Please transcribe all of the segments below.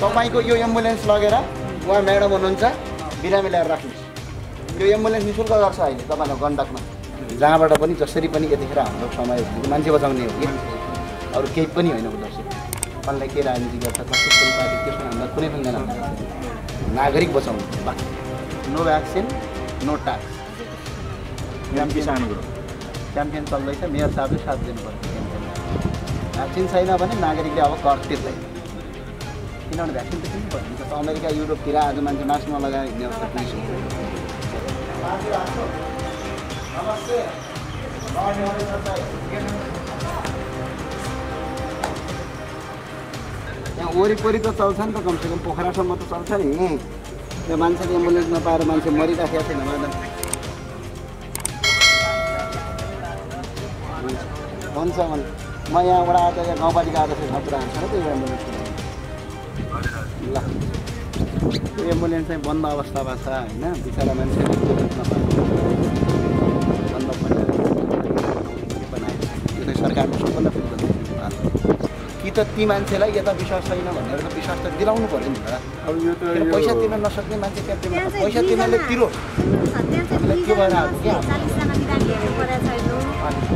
तपाईँको यो एम्बुलेन्स लगेर उहाँ म्याडम हुनुहुन्छ बिरामी ल्याएर राख्नुहोस्। यो एम्बुलेन्स निःशुल्क गर्छ अहिले तपाईँको गण्डकमा, जहाँबाट पनि जसरी पनि यतिखेर हाम्रो समय मान्छे बचाउने हो कि अरू केही पनि होइन उद्देश्य। कसलाई के राजनीति गर्छ कसको कुन पार्टी त्यसमा हामीलाई कुनै पनिदैन, नागरिक बचाउनु। No vaccine no tax campaign चल्दैछ। मेयर साहबले साथ दिनुपर्छ। भ्याक्सिन छैन भने नागरिकले अब कर तिर्दैन, किनभने भ्याक्सिन त किन्नु पर्छ। जस्तो अमेरिका युरोपतिर आज मान्छे मास्क नलगाएर हिँड्ने अवस्था पुलिस हो। यहाँ वरिपरि त चल्छ नि त, कमसेकम पोखरासम्म त चल्छ नि। त्यो मान्छेले एम्बुलेन्स नपाएर मान्छे मरिराखेको छैन मैडम। हुन्छ भने म यहाँबाट आज यहाँ गाउँपालिका आएर चाहिँ खतरा हुन्छ र त्यो एम्बुलेन्स। ल त्यो एम्बुलेन्स चाहिँ बन्द अवस्थामा छ होइन, बिचरा मान्छेले एम्बुलेन्स नपाएर बन्द बनाएर बनाएको छ। यो चाहिँ सरकारको सम्पूर्ण कि त ती मान्छेलाई यता विश्वास छैन भनेर त विश्वास त दिलाउनु पऱ्यो नि त। अब यो त पैसा तिर्न नसक्ने मान्छे त्यहाँ पैसा तिर्नले तिरो के भएर आएको क्या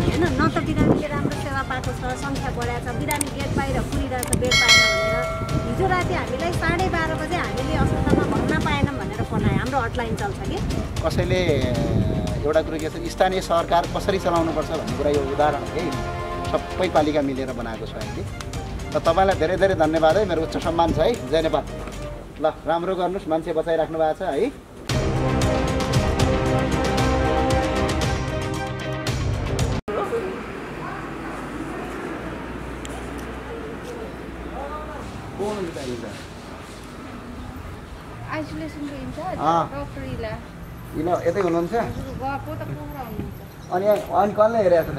होइन। न त बिरामीले राम्रो सेवा पाएको छ, सङ्ख्या बढाएको छ, बिरामी गेट बाहिर कुरिरहेको छ बेड पाएन भनेर। हिजो राति हामीलाई 12:30 बजे हामीले अस्पतालमा भर्ना पाएनौँ भनेर बनायो। हाम्रो हटलाइन चल्छ कि कसैले एउटा कुरो के छ, स्थानीय सरकार कसरी चलाउनुपर्छ भन्ने कुरा यो उदाहरण है सबै पालिका मिलेर बनाएको छ अहिले। र तपाईँलाई धेरै धेरै धन्यवाद है, मेरो उच्च सम्मान छ है। जय नेपाल। ल राम्रो गर्नुहोस्, मान्छे बचाइराख्नु भएको छ है। आइसोलेसनको इन्चार्ज डाक्टर इला यतै हुनुहुन्छ? अनि कसले हेरेको छ?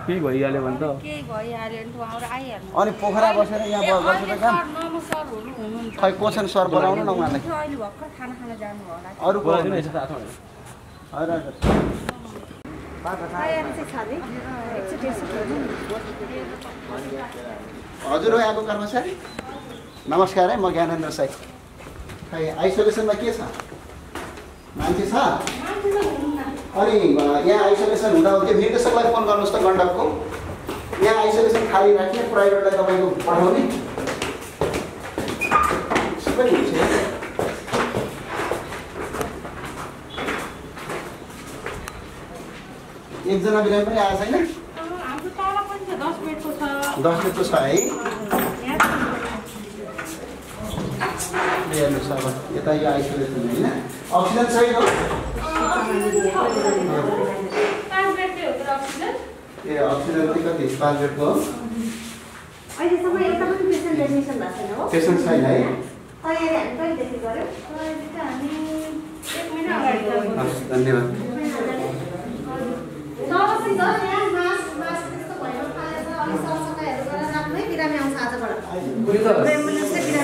केही भइहाल्यो भने त केही भइहाल्यो भने उहाँहरू आइहाल्नु। अनि पोखरा बसेर यहाँ गर्छु त काम। सरहरू हुनुहुन्छ खै कोसन सर बोलाउनु न उहाँलाई। अहिले भर्खर खाना खान जानु होला। अरू को बोलाइदिनु यसो थाहा छ भने। हजुर हो यहाँको कर्मचारी? नमस्कार है, म ज्ञानेन्द्र साई। खै आइसोलेसनमा के छ? मान्छे छ? अनि यहाँ आइसोलेसन हुँदा त्यो निर्देशकलाई फोन गर्नुहोस् त गण्डकको। यहाँ आइसोलेसन खाली राख्ने, प्राइभेटलाई तपाईँको पठाउने पनि हुन्छ। एकजना बिरामी पनि आएको छैन? 10 बेडको छ है। हेर्नुहोस् अब यता यो आइसोलेसन होइन, अक्सिजन छैन। ए अक्सिजन चाहिँ कति? 5 बेडको हो। अहिलेसम्म एउटा पनि पेसेन्ट एडमिसन भएको छैन हो। पेसेन्ट छैन है। तयारी हामी कहिलेदेखि गर्यौँ? हामी 1 महिना अगाडि धन्यवाद।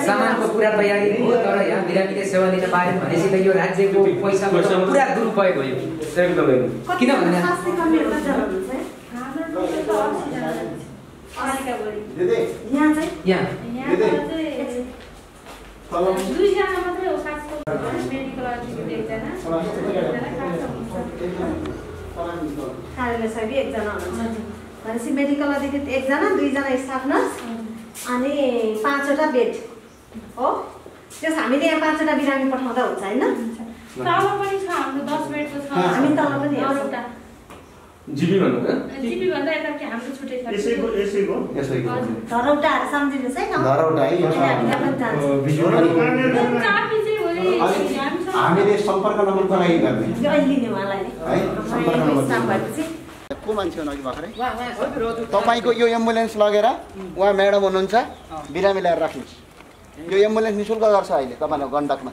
सामानको पुरा तयारी हो, तर यहाँ बिरामीले सेवा लिन पाएन भनेपछि त यो राज्यको पैसाको पुरा दुरुपयोग भयो। एकदमै किनभने यहाँ दुईजना मात्रै हो खासको मेडिकल अफिसर एकजना कार्यालय साहब एकजना हुनुहुन्छ भनेपछि मेडिकल अधिकृत एकजना, 2जना स्टाफ नर्स अनि 5वटा बेड हो। त्यस हामीले यहाँ 5वटा बिरामी पठाउँदा हुन्छ होइन? तल पनि छ हाम्रो 10 बेडको छ। हामी तल पनि एउटा जिबी भन्नु न? जिबी भन्दा यता के हाम्रो छुट्टै छ। यसैको धरौटाहरू सम्झिनुहोस् है न। धरौटा है। हामीले सम्पर्क नम्बर बनाइ गर्ने है। सम्पर्क नम्बर को मान्छे हुनु अघि भर्खरै तपाईँको यो एम्बुलेन्स लगेर उहाँ म्याडम हुनुहुन्छ बिरामी ल्याएर राख्नुहोस्। यो एम्बुलेन्स निःशुल्क गर्छ अहिले तपाईँको गण्डकमा।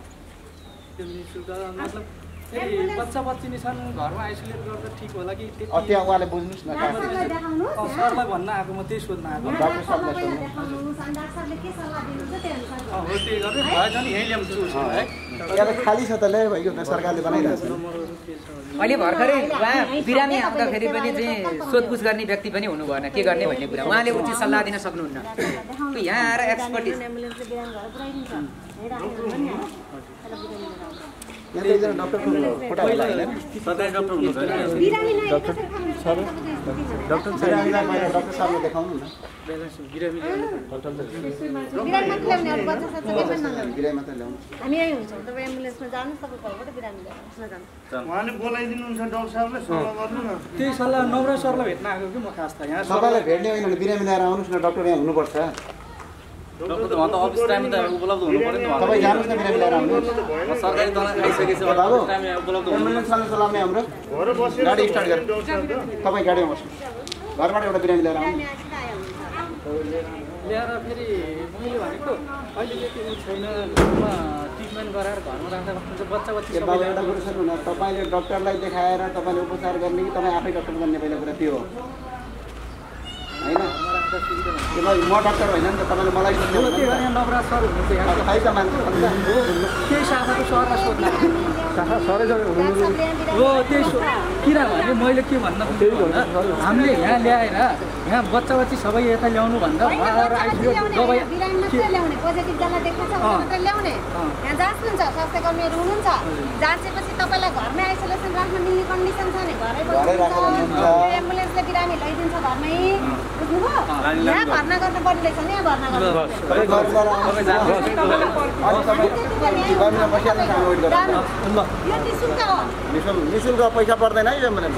बच्चा बच्ची नि छन् घरमा आइसोलेट गर्दा ठिक होला कि त्यहाँ उहाँले बुझ्नुहोस् न डाक्टरलाई देखाउनुहोस् सरलाई भन्न आएको म त्यही सोध्न आएको डाक्टर साहबलाई सोध्नु देखाउनुहोस् अनि डाक्टरले के सल्लाह दिनुहुन्छ त्यही अनुसार हो त्यही गर्दै भएछ नि यहीँ ल्याउँछु उसको है यहाँ त खाली छ त ल्यायो भइगयो त सरकारले बनाइरहेको छ अहिले भर्खरै उहाँ बिरामी आउँदाखेरि पनि चाहिँ सोधपुछ गर्ने व्यक्ति पनि हुनु भएन के गर्ने भन्ने कुरा उहाँले उचित सल्लाह दिन सक्नुहुन्न यहाँ आएर एक्सपर्टिज एम्बुलेन्सले बिरामी घर पुऱ्याइदिन्छ हेरिराखेको हो नि यहाँ त एकजना डाक्टरको फोटो होला होइन सरकारी डाक्टर हुनुहुन्छ होइन बिरामी नै डाक्टर साहबलाई मैले डाक्टर साहबलाई देखाउनु न बिरामी मात्र ल्याउने अरू बच्चा सच्चा केही पनि नल्याउने बिरामी मात्र ल्याउनु हामी यहीँ हुन्छौँ तपाईँ एम्बुलेन्समा जानुहोस् तपाईँ घरबाट बिरामी ल्याउनुहोस् न जानु उहाँले बोलाइदिनुहुन्छ डाक्टर साहबले सल्लाह गर्नु न त्यही सल्लाह नवरा सरलाई भेट्न आएको कि म खास त यहाँ सबैलाई भेट्ने होइन भने बिरामी ल्याएर आउनुहोस् न डाक्टर यहाँ हुनुपर्छ डक्टर त भन्दा अफिस टाइम त उपलब्ध हुनु पर्यो नि तपाईँ जानुहोस् न बिरामी ल्याएर आउनुहोस् सरकारी दबाई खाइसकेपछि बाबु टाइम उपलब्ध हुनु एम्बुलेन्स चलाउने हाम्रो घर बसेर गाडी स्टार्ट गरेर तपाईँ गाडीमा बस्नु घरबाट एउटा बिरामी ल्याएर आउनु ल्याएर फेरि मैले भनेको अहिले त्यो छैन घरमा ट्रिटमेन्ट गराएर घरमा राख्दा बच्चा बच्ची ए बाबु एउटा कुरो सुन्नु न तपाईँले डक्टरलाई देखाएर तपाईँले उपचार गर्ने कि तपाईँ आफै डक्टर गर्ने पहिला कुरा त्यो हो होइन म डक्टर होइन नि त तपाईँले मलाई त्यही भएर यहाँ नवराज सर हुनुहुन्छ यहाँ खै त मान्छे त्यही शाखाको सरलाई सोध्न सरै हो त्यही किनभने मैले के भन्न खोजेको भन्दा हामीले यहाँ ल्याएर यहाँ बच्चा बच्ची सबै यता ल्याउनु भन्दा उहाँहरू आइसक्यो दबाई बिरामी मात्रै ल्याउने पोजिटिभ जसलाई देखाएको छ मात्रै ल्याउने यहाँ जाँच्नुहुन्छ स्वास्थ्य कर्मीहरू हुनुहुन्छ जाँचेपछि तपाईँलाई घरमै आइसोलेसन राख्न मिल्ने कन्डिसन छ भने घरै बस्नुहुन्छ एम्बुलेन्सले बिरामी ल्याइदिन्छ घरमै बुझ्नुभयो यहाँ भर्ना गर्नु पर्ने रहेछ नि यहाँ भर्ना गर्नु यो निःशुल्क हो निःशुल्क पैसा पर्दैन है एम्बुलेन्स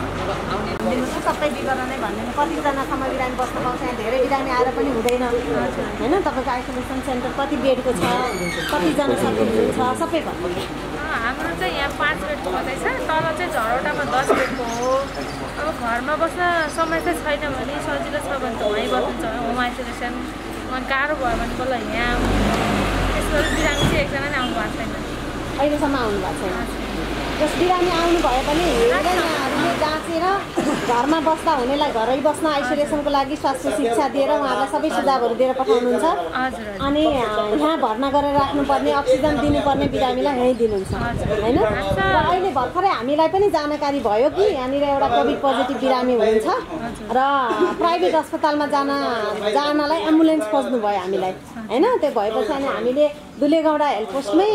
सबै विवरण नै भन्दैन कतिजनासम्म बिरामी बस्न पाउँछ यहाँ धेरै बिरामी आएर पनि हुँदैन होइन तपाईँको आइसोलेसन सेन्टर कति बेडको छ कतिजना सक्नुहुन्छ सबै भन्नु हाम्रो चाहिँ यहाँ 5 बेडको मात्रै छ तल चाहिँ झरौटामा 10 बेडको हो अब घरमा बस्न समस्या छैन भने सजिलो छ भने त वहीँ बस्नुहुन्छ होम आइसोलेसन अनि गाह्रो भयो भने बल्ल यहाँ त्यसको बिरामी चाहिँ एकजना नै आउनु भएको छैन अहिलेसम्म आउनु भएको छैन जस बिरामी आउनु भए पनि हेरेर यहाँहरूले जाँचेर घरमा बस्दा हुनेलाई घरै बस्न आइसोलेसनको लागि स्वास्थ्य शिक्षा दिएर उहाँहरूलाई सबै सुझावहरू दिएर पठाउनुहुन्छ अनि यहाँ भर्ना गरेर राख्नुपर्ने अक्सिजन दिनुपर्ने बिरामीलाई यहीँ दिनुहुन्छ होइन र अहिले भर्खरै हामीलाई पनि जानकारी भयो कि यहाँनिर एउटा कोभिड पोजिटिभ बिरामी हुनुहुन्छ र प्राइभेट अस्पतालमा जानलाई एम्बुलेन्स खोज्नु भयो हामीलाई होइन त्यो भएपछि अनि हामीले दुलेगौडा हेल्थ पोस्टमै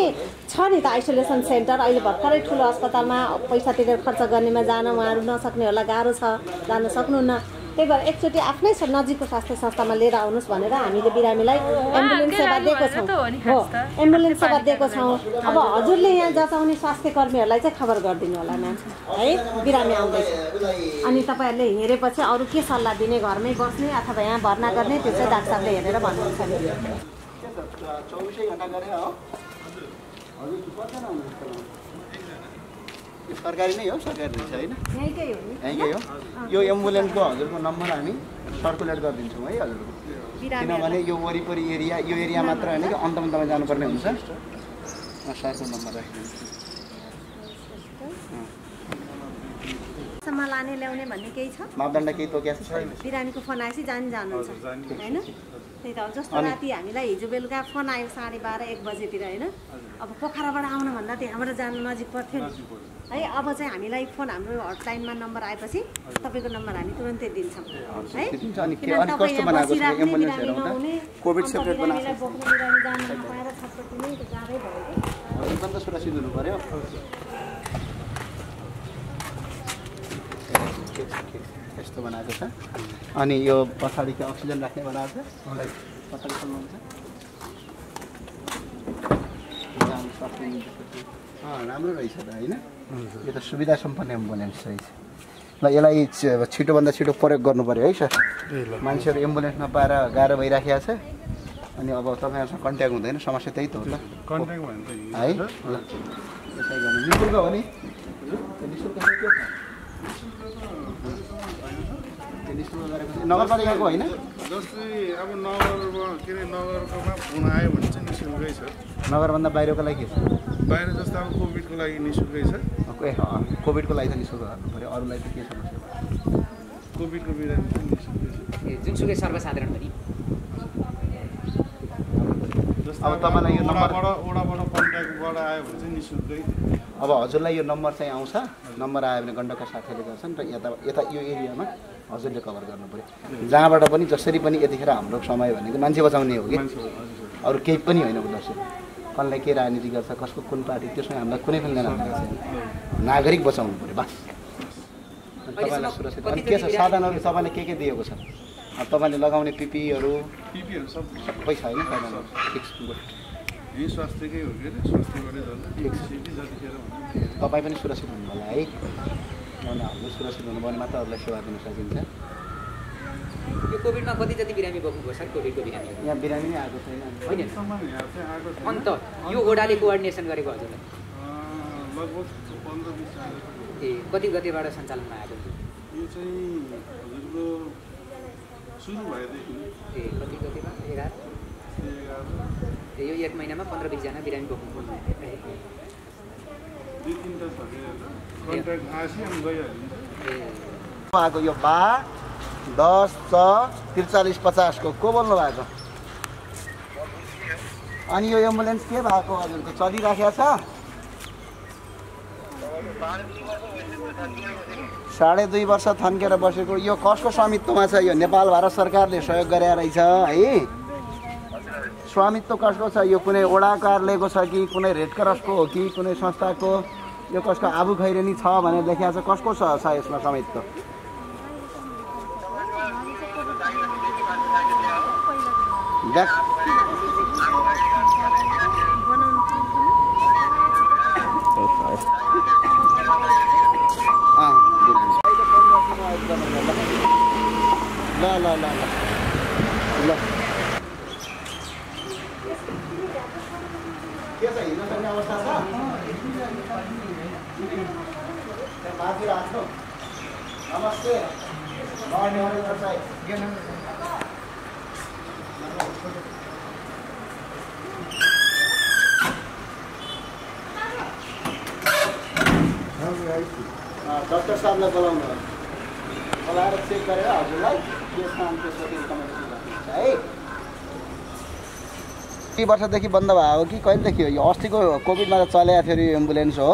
छ नि त आइसोलेसन सेन्टर अहिले भर्खरै ठुलो अस्पतालमा पैसा तिरेर खर्च गर्नेमा जान उहाँहरू नसक्नेहरूलाई गाह्रो छ जान सक्नुहुन्न त्यही भएर एकचोटि आफ्नै नजिकको स्वास्थ्य संस्थामा लिएर आउनुहोस् भनेर हामीले बिरामीलाई एम्बुलेन्स सेवा दिएको छौँ हो एम्बुलेन्स सेवा दिएको छौँ अब हजुरले यहाँ जचाउने स्वास्थ्य कर्मीहरूलाई चाहिँ खबर गरिदिनु होला म्याम है बिरामी आउँदैछ अनि तपाईँहरूले हेरेपछि अरू के सल्लाह दिने घरमै बस्ने अथवा यहाँ भर्ना गर्ने त्यो चाहिँ डाक्टर साहबले हेरेर भन्नुहुन्छ नि 24 घण्टा गरे हो हजुर पर्दैन सरकारी नै हो सरकारी रहेछ होइन यहीँकै हो नि यहीँकै हो यो एम्बुलेन्सको हजुरको नम्बर हामी सर्कुलेट गरिदिन्छौँ है हजुरको किनभने यो वरिपरि एरिया यो एरिया मात्र होइन कि अन्तमा तपाईँ जानुपर्ने हुन्छ सरको नम्बर राखिदिन्छु सम्म लाने ल्याउने भन्ने केही छ मापदण्ड केही तोकिएको छ बिरामीको फोन आएपछि जानुहुन्छ होइन त्यही त जस्तो राति हामीलाई हिजो बेलुका फोन आयो 12:30-1 बजेतिर होइन अब पोखराबाट आउनु भन्दा त्यहाँबाट जानु नजिक पर्थ्यो नि है अब चाहिँ हामीलाई फोन हाम्रो हटलाइनमा नम्बर आएपछि तपाईँको नम्बर हामी तुरन्तै दिन्छौँ है कोभिड सेपरेट बनाएको छ सुरक्षित हुनु पर्यो यस्तो बनाएको छ अनि यो पछाडि के अक्सिजन राख्ने बनाएको छ पछाडि खोल्नुहुन्छ राम्रो रहेछ त होइन यो त सुविधा सम्पन्न एम्बुलेन्स रहेछ ल यसलाई छिटोभन्दा छिटो प्रयोग गर्नु पर्यो है सर मान्छेहरू एम्बुलेन्स नपाएर गाह्रो भइराखेको छ अनि अब तपाईँहरूसँग कन्ट्याक्ट हुँदैन समस्या त्यही त हो त है ल त्यसै गर्नु निःशुल्क हो नि निःशुल्क नगरपालिकाको होइन जस्तै अब नगरमा के अरे नगरकोमा फोन आयो भने चाहिँ निःशुल्कै छ नगरभन्दा बाहिरको लागि के छ बाहिर जस्तो अब कोभिडको लागि निःशुल्कै छ कोभिडको लागि त निःशुल्क गर्नु पऱ्यो अरूलाई त के समस्या भयो कोभिडको बिरामी चाहिँ निःशुल्कै छ जुनसुकै सर्वसाधारण पनि अब तपाईँलाई यो नम्बर ओडाबाट कन्ट्याक्टबाट आयो भने चाहिँ निःशुल्कै अब हजुरलाई यो नम्बर चाहिँ आउँछ नम्बर आयो भने गण्डका साथीले गर्छन् र यता यो एरियामा हजुरले कभर गर्नु पऱ्यो जहाँबाट पनि जसरी पनि यतिखेर हाम्रो समय भनेको मान्छे बचाउने हो कि अरू केही पनि होइन उद्देश्य कसलाई के राजनीति गर्छ कसको कुन पार्टी त्यसमा हामीलाई कुनै पनि छैन नागरिक बचाउनु पऱ्यो बस तपाईँलाई सुरक्षित अनि के छ साधनहरू तपाईँले के दिएको छ तपाईँले लगाउने पिपीहरू सबै छ होइन फिक्स यही स्वास्थ्यकै हो कि स्वास्थ्यबाटै जतिखेर तपाईँ पनि सुरक्षित हुनु होला है किनभने हामीले सुरक्षित हुनुभयो भने मात्र अरूलाई सेवा दिन सकिन्छ यो कोभिडमा कति जति बिरामी बोक्नुभयो सर कोभिडको बिरामी यहाँ बिरामी नै आएको छैन होइन अन्त यो ओडाले कोअर्डिनेसन गरेको हजुरलाई लगभग 15-20 ए कति गतिबाट सञ्चालनमा आएको यो चाहिँ हजुरको सुरु भएदेखि ए कति गतिमा 11 यो 1 महिनामा 15-20 जना बिरामी बोक्नु 2-3 टा कन्ट्याक्ट आसी अनि गइहाल्छ आएको यो बा 10 4350 को बोल्नु भएको अनि यो एम्बुलेन्स के भएको हजुरको चलिराखेको छ 2.5 वर्ष थन्केर बसेको यो कसको स्वामित्वमा छ यो नेपाल भारत सरकारले सहयोग गरे रहेछ है स्वामित्व कसको छ यो कुनै वडा कार्यालयको छ कि कुनै रेड क्रसको हो कि कुनै संस्थाको यो कसको आबु खैरेनी छ भनेर लेखिएको छ कसको छ यसमा स्वामित्व ल के छ हिँड्न सक्ने अवस्था छ माथि राख्नु नमस्ते डक्टर साहबलाई बोलाउनु बोलाएर चेक गरेर हजुरलाई के स्थान त्यसको है कति वर्षदेखि बन्द भयो कि कहिलेदेखि हो यो अस्तिको कोभिडमा त चलेको थियो यो एम्बुलेन्स हो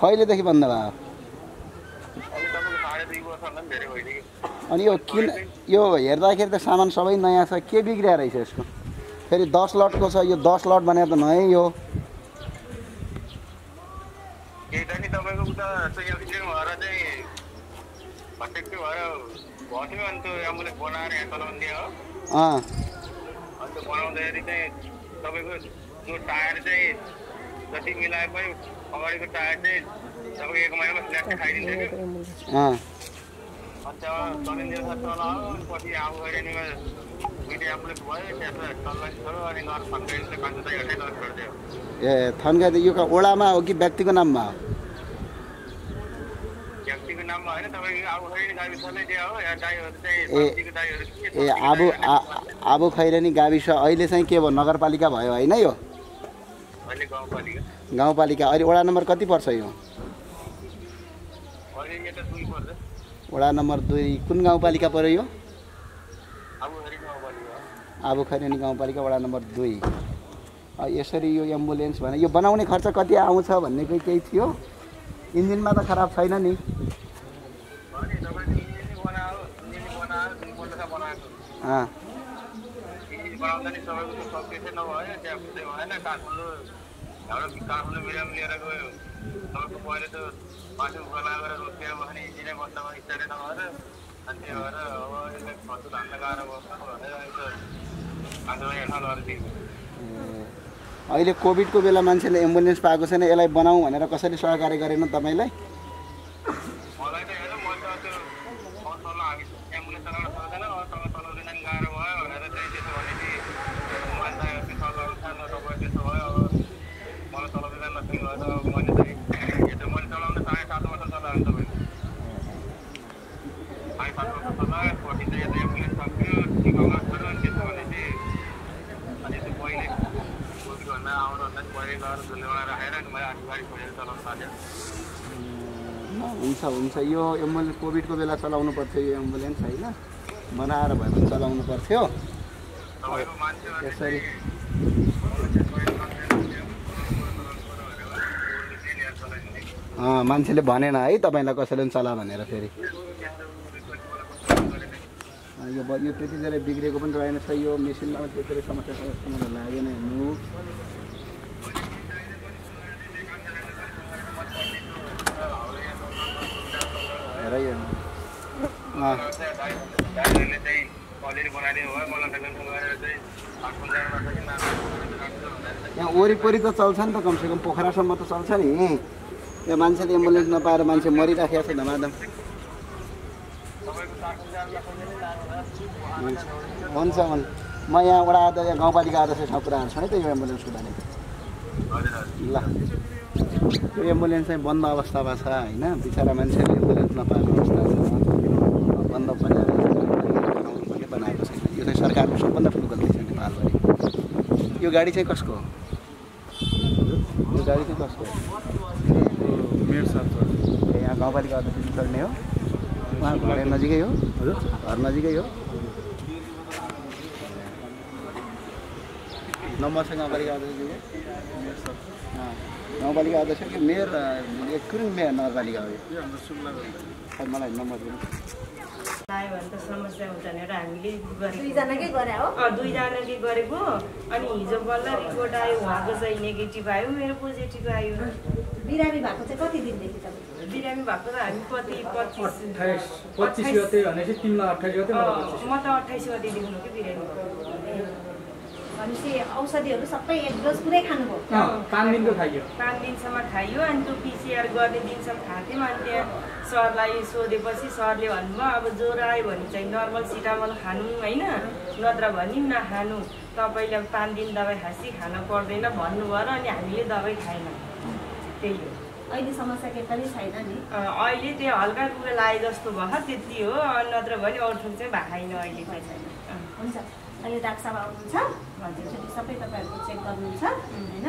कहिलेदेखि बन्द भयो अनि यो किन यो हेर्दाखेरि त सामान सबै नयाँ छ के बिग्रिया रहेछ यसको फेरि 10 लटको छ यो 10 लट भनेर त नयाँ हो बनाउँदाखेरि चाहिँ तपाईँको जो टायर चाहिँ जति मिलाएकै अगाडिको टायर चाहिँ तपाईँको 1 महिनामा फ्ल्याट खाइदिन्छ कि अनि त्यहाँ चलिन्जेल चलायो अनि पछि आबु खैरेनीमा दुईवटा एम्बुलेन्स भयो त्यसमा चल्लाइ छोड्यो अनि घर थन्काइदिन्छ 500 हटाइ लस गरिदियो ए थन्काइदियो यो ओडामा हो कि व्यक्तिको नाममा हो व्यक्तिको नाममा होइन तपाईँको आबु खैरेनी गाविस नै दिया हो या दाइहरू चाहिँ सब्जीको दाइहरू ए आबु खैरेनी गाविस अहिले चाहिँ के भयो नगरपालिका भयो होइन यो अहिले गाउँपालिका अहिले वडा नम्बर कति पर्छ यो अहिले यो त 2 पर्छ वडा नम्बर 2 कुन गाउँपालिका पर्यो यो आबु खैरेनी गाउँपालिका वडा नम्बर 2 यसरी यो एम्बुलेन्स भने यो बनाउने खर्च कति आउँछ भन्ने केही थियो इन्जिनमा त खराब छैन नि बनाउँदा नि सबैको सक्सेसै नभयो त्यहाँ हुँदै भएन काठमाडौँ बिरामी लिएर गयो तपाईँको पहिले त मासु लगाएर रोकिएर बस्ने इन्जिनै बस्न स्टार्टै नभएर अनि त्यही भएर अब यसलाई खर्च धान्न गाह्रो बस्नु भनेर अहिले कोभिडको बेला मान्छेले एम्बुलेन्स पाएको छैन यसलाई बनाऊ भनेर कसैले सहकार्य गरेन तपाईँलाई मलाई त हेर म त त्यो तल एम्बुलेन्स चलाउन सक्दैन तल चलाउँदैन नि गाह्रो भयो भनेर चाहिँ त्यसो भनेपछि मान्छे सल्लाह छ न तपाईँ त्यसो भयो अब मलाई चलाउँदैन नसक्ने भयो त मैले चाहिँ यो त मैले चलाउन 7.5 वर्ष चलाएँ तपाईँको 5 वर्ष तल स्पोर्टी चाहिँ यता एम्बुलेन्स सक्यो सिकाउन छोड्यो अनि त्यसो भने चाहिँ अनि त्यो पहिले कोभिडभन्दा आउनुभन्दा पहिले गएर झुलेमा राखेर अनि मैले अनि गाडी खोलेर चलाउन थाल्यो हुन्छ हुन्छ यो एम्बुलेन्स कोभिडको बेला चलाउनु पर्थ्यो यो एम्बुलेन्स होइन बनाएर भए पनि चलाउनु पर्थ्यो तपाईँको मान्छे यसरी मान्छेले भनेन है तपाईँलाई कसैले पनि चला भनेर फेरि यो त्यति धेरै बिग्रेको पनि रहेन छ यो मेसिनमा त्यति धेरै समस्या मलाई लागेन हेर्नु हेर यहाँ वरिपरि त चल्छ नि त कमसेकम पोखरासम्म त चल्छ नि यो मान्छेले एम्बुलेन्स नपाएर मान्छे मरिराखेको छ धमाधम हुन्छ म यहाँ वडा यहाँ गाउँपालिका अध्यक्षसँग कुराहरू छ है त यो एम्बुलेन्सको बारेमा ल यो एम्बुलेन्स चाहिँ बन्द अवस्थामा छ होइन बिचरा मान्छेले एम्बुलेन्स नपाएको अवस्था छ बन्द पनि बनाएको छैन यो चाहिँ सरकारको सबभन्दा ठुलो गल्ती छ नेपालभरि यो गाडी चाहिँ कसको हो यो गाडी चाहिँ कसको हो मेरो साथ यहाँ गाउँपालिका अध्यक्ष चढ्ने हो उहाँ घर नजिकै हो हजुर घर नजिकै हो नम्बर छ गाउँपालिका अध्यक्ष गाउँपालिका अध्यक्ष कि मेयर कुन मेयर नगरपालिका हो यो मलाई नम्बर दिनु आयो भने त समस्या हुन्छ भनेर हामीले दुईजनाकै गरे हो दुईजनाकै गरेको अनि हिजो बल्ल रिपोर्ट आयो उहाँको चाहिँ नेगेटिभ आयो मेरो पोजिटिभ आयो बिरामी भएको चाहिँ कति दिनदेखि तपाईँ बिरामी भएको त हामी कति 25 गते भनेपछि तिमीलाई 28 गते म त 28 गते देख्नु कि बिरामी भनेपछि औषधिहरू सबै एक डोज पुरै खानुभयो 5 दिनको खाइयो 5 दिनसम्म खाइयो अनि त्यो पिसिआर गर्ने दिनसम्म खाथ्यौँ अनि त्यहाँ सरलाई सोधेपछि सरले भन्नुभयो अब ज्वरो आयो भने चाहिँ नर्मल सिटामल खानु होइन नत्र भने नखानु तपाईँले 5 दिन दबाई खासी खान पर्दैन भन्नुभयो र अनि हामीले दबाई खाएनौँ त्यही हो अहिले समस्या के पनि छैन नि अहिले त्यो हल्का कुरो लाए जस्तो भयो त्यति हो नत्र भने अरू ठाउँ चाहिँ भाइन अहिले चाहिँ छैन हुन्छ अहिले डाक्टर साहब आउनुहुन्छ हजुर सबै तपाईँहरूको चेक गर्नुहुन्छ होइन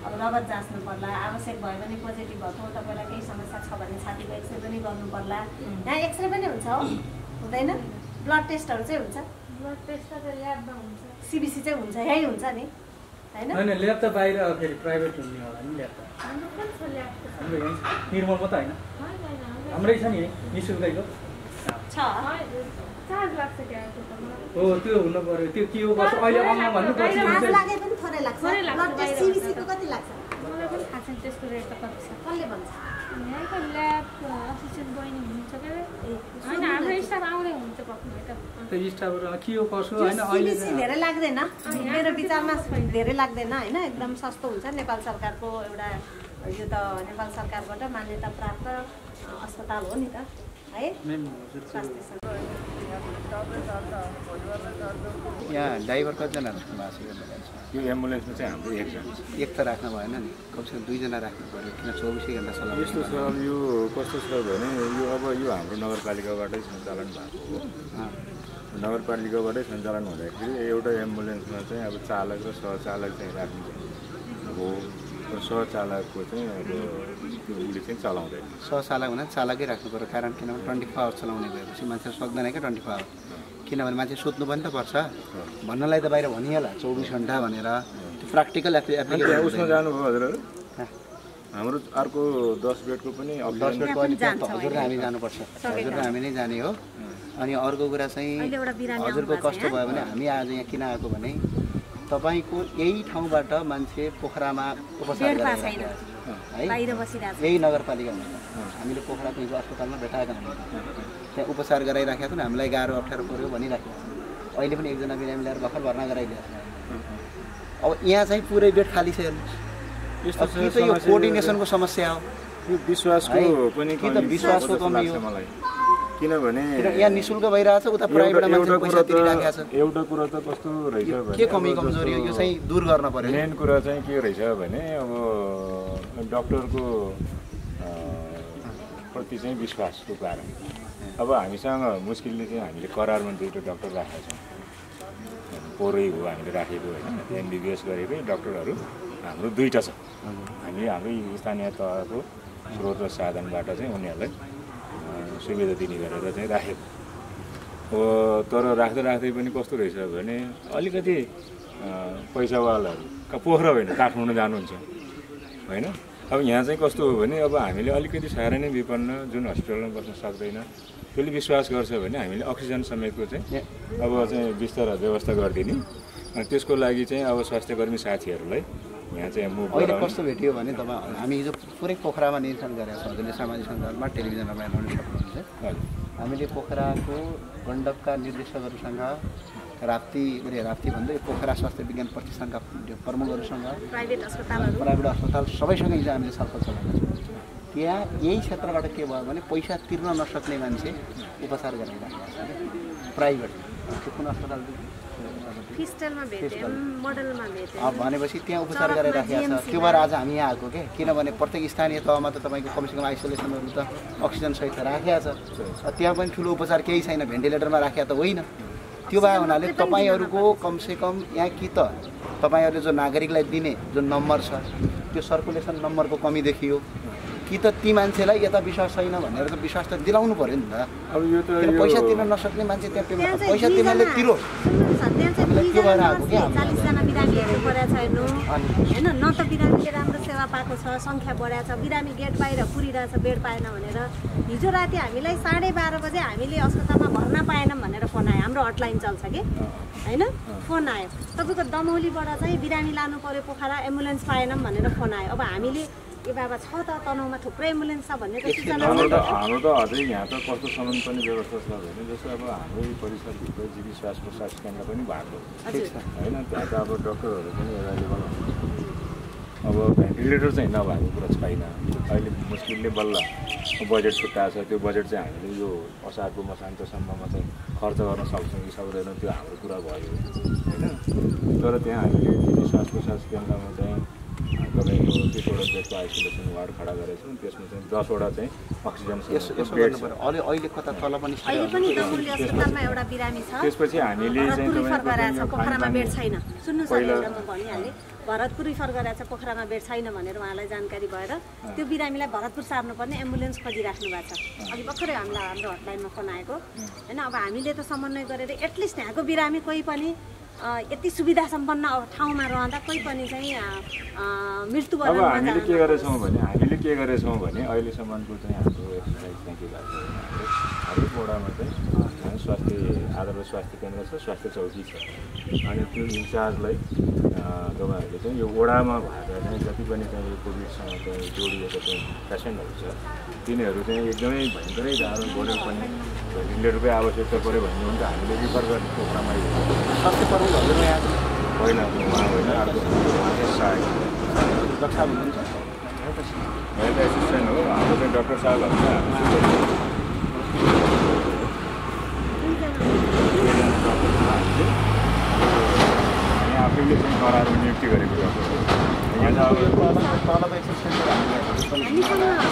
अब रगत जाँच्नु पर्ला आवश्यक भयो भने पोजिटिभ भएको तपाईँलाई केही समस्या छ भने छातीको एक्सरे पनि गर्नु पर्ला यहाँ एक्सरे पनि हुन्छ हो हुँदैन ब्लड टेस्टहरू चाहिँ हुन्छ ब्लड टेस्ट त ल्याबमा हुन्छ सिबिसी चाहिँ हुन्छ यहीँ हुन्छ नि होइन ल्याब त बाहिर फेरि प्राइभेट हुने होला नि ल्याब त हाम्रो निर्मल मात्र होइन हाम्रै छ नि निःशुल्कैको छ चार्ज लाग्छ क्या हो त्यो हुनु पर्यो त्यो के हो कसो अहिले आउनु भन्नु पर्छ लागे पनि थोरै लाग्छ ब्लड टेस्ट सिबिसीको कति लाग्छ मलाई पनि थाहा छैन त्यसको रेट त कति छ कसले भन्छ यहाँको ल्याब असिस्टेन्ट बहिनी हुनुहुन्छ क्या होइन हाम्रो स्टाफ आउँदै हुनुहुन्छ पक्कै त त्यो स्टाफहरू के हो कसो होइन अहिले सिबिसी धेरै लाग्दैन मेरो विचारमा धेरै लाग्दैन होइन एकदम सस्तो हुन्छ नेपाल सरकारको एउटा यो त नेपाल सरकारबाट मान्यता प्राप्त अस्पताल हो नि त है यहाँ ड्राइभर कतिजना राख्नु भएको छ यो एम्बुलेन्समा चाहिँ हाम्रो एकजना एक त राख्नु भएन नि कमसेकम दुईजना राख्नु पऱ्यो किन 24 घन्टा चलाउनु यस्तो छ अब यो कस्तो छ भने यो अब यो हाम्रो नगरपालिकाबाटै सञ्चालन भएको हो नगरपालिकाबाटै सञ्चालन हुँदाखेरि एउटा एम्बुलेन्समा चाहिँ अब चालक र सहचालक चाहिँ राख्नु हो सहचालकको चाहिँ अब त्यो उसले चाहिँ चलाउँदैन सहचालक हुँदा चालकै राख्नु पऱ्यो कारण किनभने 24 आवर चलाउने भएपछि मान्छे सक्दैन क्या 24 आवर किनभने मान्छे सोध्नु पनि त पर्छ भन्नलाई त बाहिर भनिहाल्ला 24 घन्टा भनेर त्यो प्र्याक्टिकल एप्लिकेसन उसमा जानुभयो हजुरहरू हाम्रो अर्को 10 बेडको पनि 10 बेडको अनि हजुर र हामी जानुपर्छ हजुर र हामी नै जाने हो अनि अर्को कुरा चाहिँ हजुरको कस्तो भयो भने हामी आज यहाँ किन आएको भने तपाईँको यही ठाउँबाट मान्छे पोखरामा उपचार गरिरहेको है यही नगरपालिकामा हामीले पोखराको हिजो अस्पतालमा भेटाएका हौँ त्यहाँ उपचार गराइराखेको थियो हामीलाई गाह्रो अप्ठ्यारो पऱ्यो भनिराखेको छ अहिले पनि एकजना बिरामी ल्याएर भर्खर भर्ना गराइदिएको छ अब यहाँ चाहिँ पुरै बेड खाली छ हेर्नुहोस् यो कोअर्डिनेसनको समस्या हो यो विश्वासको पनि विश्वासको कमी हो किनभने यहाँ निःशुल्क भइरहेछ उता प्राइभेटमा मान्छे पैसा तिरिराखेको छ एउटा कुरा त कस्तो रहेछ भने के कमी कमजोरी हो यो चाहिँ दूर गर्न पर्यो मेन कुरा चाहिँ के रहेछ भने अब डक्टरको प्रति चाहिँ विश्वासको कारण अब हामीसँग मुस्किलले चाहिँ हामीले करारमा 2टा डाक्टर राखेका छौँ पोरै हो हामीले राखेको होइन एमबिबिएस गरेकै डाक्टरहरू हाम्रो 2टा छ हाम्रै स्थानीय तहको स्रोत र साधनबाट चाहिँ उनीहरूलाई सुविधा दिने गरेर चाहिँ राखेको तर राख्दै पनि कस्तो रहेछ भने अलिकति पैसावालाहरू पोखरा होइन काठमाडौँ जानुहुन्छ होइन अब यहाँ चाहिँ कस्तो हो भने अब हामीले अलिकति साह्रै नै विपन्न जुन हस्पिटलमा बस्न सक्दैन त्यसले विश्वास गर्छ भने हामीले अक्सिजन समेतको चाहिँ अब चाहिँ बिस्तर व्यवस्था गरिदिने अनि त्यसको लागि चाहिँ अब स्वास्थ्यकर्मी साथीहरूलाई यहाँ चाहिँ मुभ अहिले कस्तो भेटियो भने तपाईँ हामी हिजो पुरै पोखरामा निरीक्षण गरेका छौँ हजुरले सामाजिक सञ्जालमा टेलिभिजनमा हेर्न सक्नुहुन्छ हामीले पोखराको गण्डकका निर्देशकहरूसँग राप्ती भन्दै पोखरा स्वास्थ्य विज्ञान प्रतिष्ठानका प्रमुखहरूसँग प्राइभेट अस्पताल सबैसँग हिजो हामीले छलफल चलाएका छौँ त्यहाँ यही क्षेत्रबाट के भयो भने पैसा तिर्न नसक्ने मान्छे उपचार गराइरहेको छ प्राइभेट कुन अस्पताल भनेपछि त्यहाँ उपचार गरिराखेको छ त्यो भएर आज हामी यहाँ आएको के किनभने प्रत्येक स्थानीय तहमा त तपाईँको कमसेकम आइसोलेसनहरू त अक्सिजन सहित राखेको छ त्यहाँ पनि ठुलो उपचार केही छैन भेन्टिलेटरमा राखेको त होइन त्यो भए हुनाले तपाईँहरूको कमसेकम यहाँ कि त तपाईँहरूले जो नागरिकलाई दिने जो नम्बर छ त्यो सर्कुलेसन नम्बरको कमी देखियो कि त ती मान्छेलाई यता विश्वास छैन भनेर त विश्वास त दिलाउनु पर्यो नि त अब यो त पैसा तिर्न नसक्ने मान्छे त्यहाँ पैसा तिर्नले तिरो त्यो भएर आएको क्या 40जना बिरामीहरू परेको छैन होइन न त बिरामीले राम्रो सेवा पाएको छ सङ्ख्या बढाएको छ बिरामी गेट बाहिर पुरिरहेछ बेड पाएन भनेर हिजो राति हामीलाई 12:30 बजे हामीले अस्पतालमा भर्ना पाएनौँ भनेर फोन आयो हाम्रो हटलाइन चल्छ कि होइन फोन आयो तपाईँको दमौलीबाट चाहिँ बिरामी लानु पर्यो पोखरा एम्बुलेन्स पाएनौँ भनेर फोन आयो अब हामीले ए बाबा छ त तनहुमा थुप्रै एम्बुलेन्स छ भन्ने त सूचना हाम्रो त अझै यहाँ त कस्तोसम्म पनि व्यवस्था छ भने जस्तो अब हाम्रै परिसरभित्र जीवी श्वास प्रश्वास केन्द्र पनि भएको होइन त्यहाँ त अब डक्टरहरू पनि एभाइलेबल हुन्छ अब भेन्टिलेटर चाहिँ नभएको कुरा छैन अहिले मुस्किलले बल्ल बजेट छुट्टाएको छ त्यो बजेट चाहिँ हामीले यो असारको मसान्तसम्ममा चाहिँ खर्च गर्न सक्छौँ कि सक्दैनौँ त्यो हाम्रो कुरा भयो होइन तर त्यहाँ हामीले जीवी श्वास प्रश्वास केन्द्रमा चाहिँ तपाईँको 30वटा बेडको आइसोलेसन वार्ड खडा गरेको छौँ त्यसमा चाहिँ 10वटा चाहिँ अक्सिजन अहिले कता तल पनि अस्पतालमा एउटा बिरामी छ त्यसपछि हामीले चाहिँ पोखरामा बेड छैन सुन्नुहोस् न म भनिहालेँ भरतपुर रिफर गराएको छ पोखरामा बेड छैन भनेर उहाँलाई जानकारी भएर त्यो बिरामीलाई भरतपुर सार्नुपर्ने एम्बुलेन्स खोजिराख्नु भएको छ अघि भर्खरै हामीलाई हाम्रो हटलाइनमा फोन आएको होइन अब हामीले त समन्वय गरेर एटलिस्ट यहाँको बिरामी कोही पनि यति सुविधा सम्पन्न ठाउँमा रहँदा कोही पनि चाहिँ मृत्यु अब हामीले के गरेछौँ भने अहिलेसम्मको चाहिँ हाम्रो एक्सर्साइज चाहिँ के भएको छ हरेक वडामा चाहिँ स्वास्थ्य आधारभूत स्वास्थ्य केन्द्र छ स्वास्थ्य चौकी छ अनि त्यो इन्चार्जलाई तपाईँहरूले चाहिँ यो वडामा भएर चाहिँ जति पनि चाहिँ कोभिडसँग चाहिँ जोडिएको चाहिँ पेसेन्टहरू छ तिनीहरू चाहिँ एकदमै भयङ्करै गाह्रो पऱ्यो पनि भेन्टिलेटरकै आवश्यकता पऱ्यो भने हुन्छ हामीले रिफर गर्ने पोखरामा स्वास्थ्य प्रमुख हजुर यहाँ होइन उहाँ होइन अर्को उहाँ चाहिँ सहायक डाक्टर साहब हुनुहुन्छ हेल्थ एसिस्टेन्ट हो हाम्रो चाहिँ डाक्टर साहबहरू आफैले चाहिँ गराएर नियुक्ति गरेको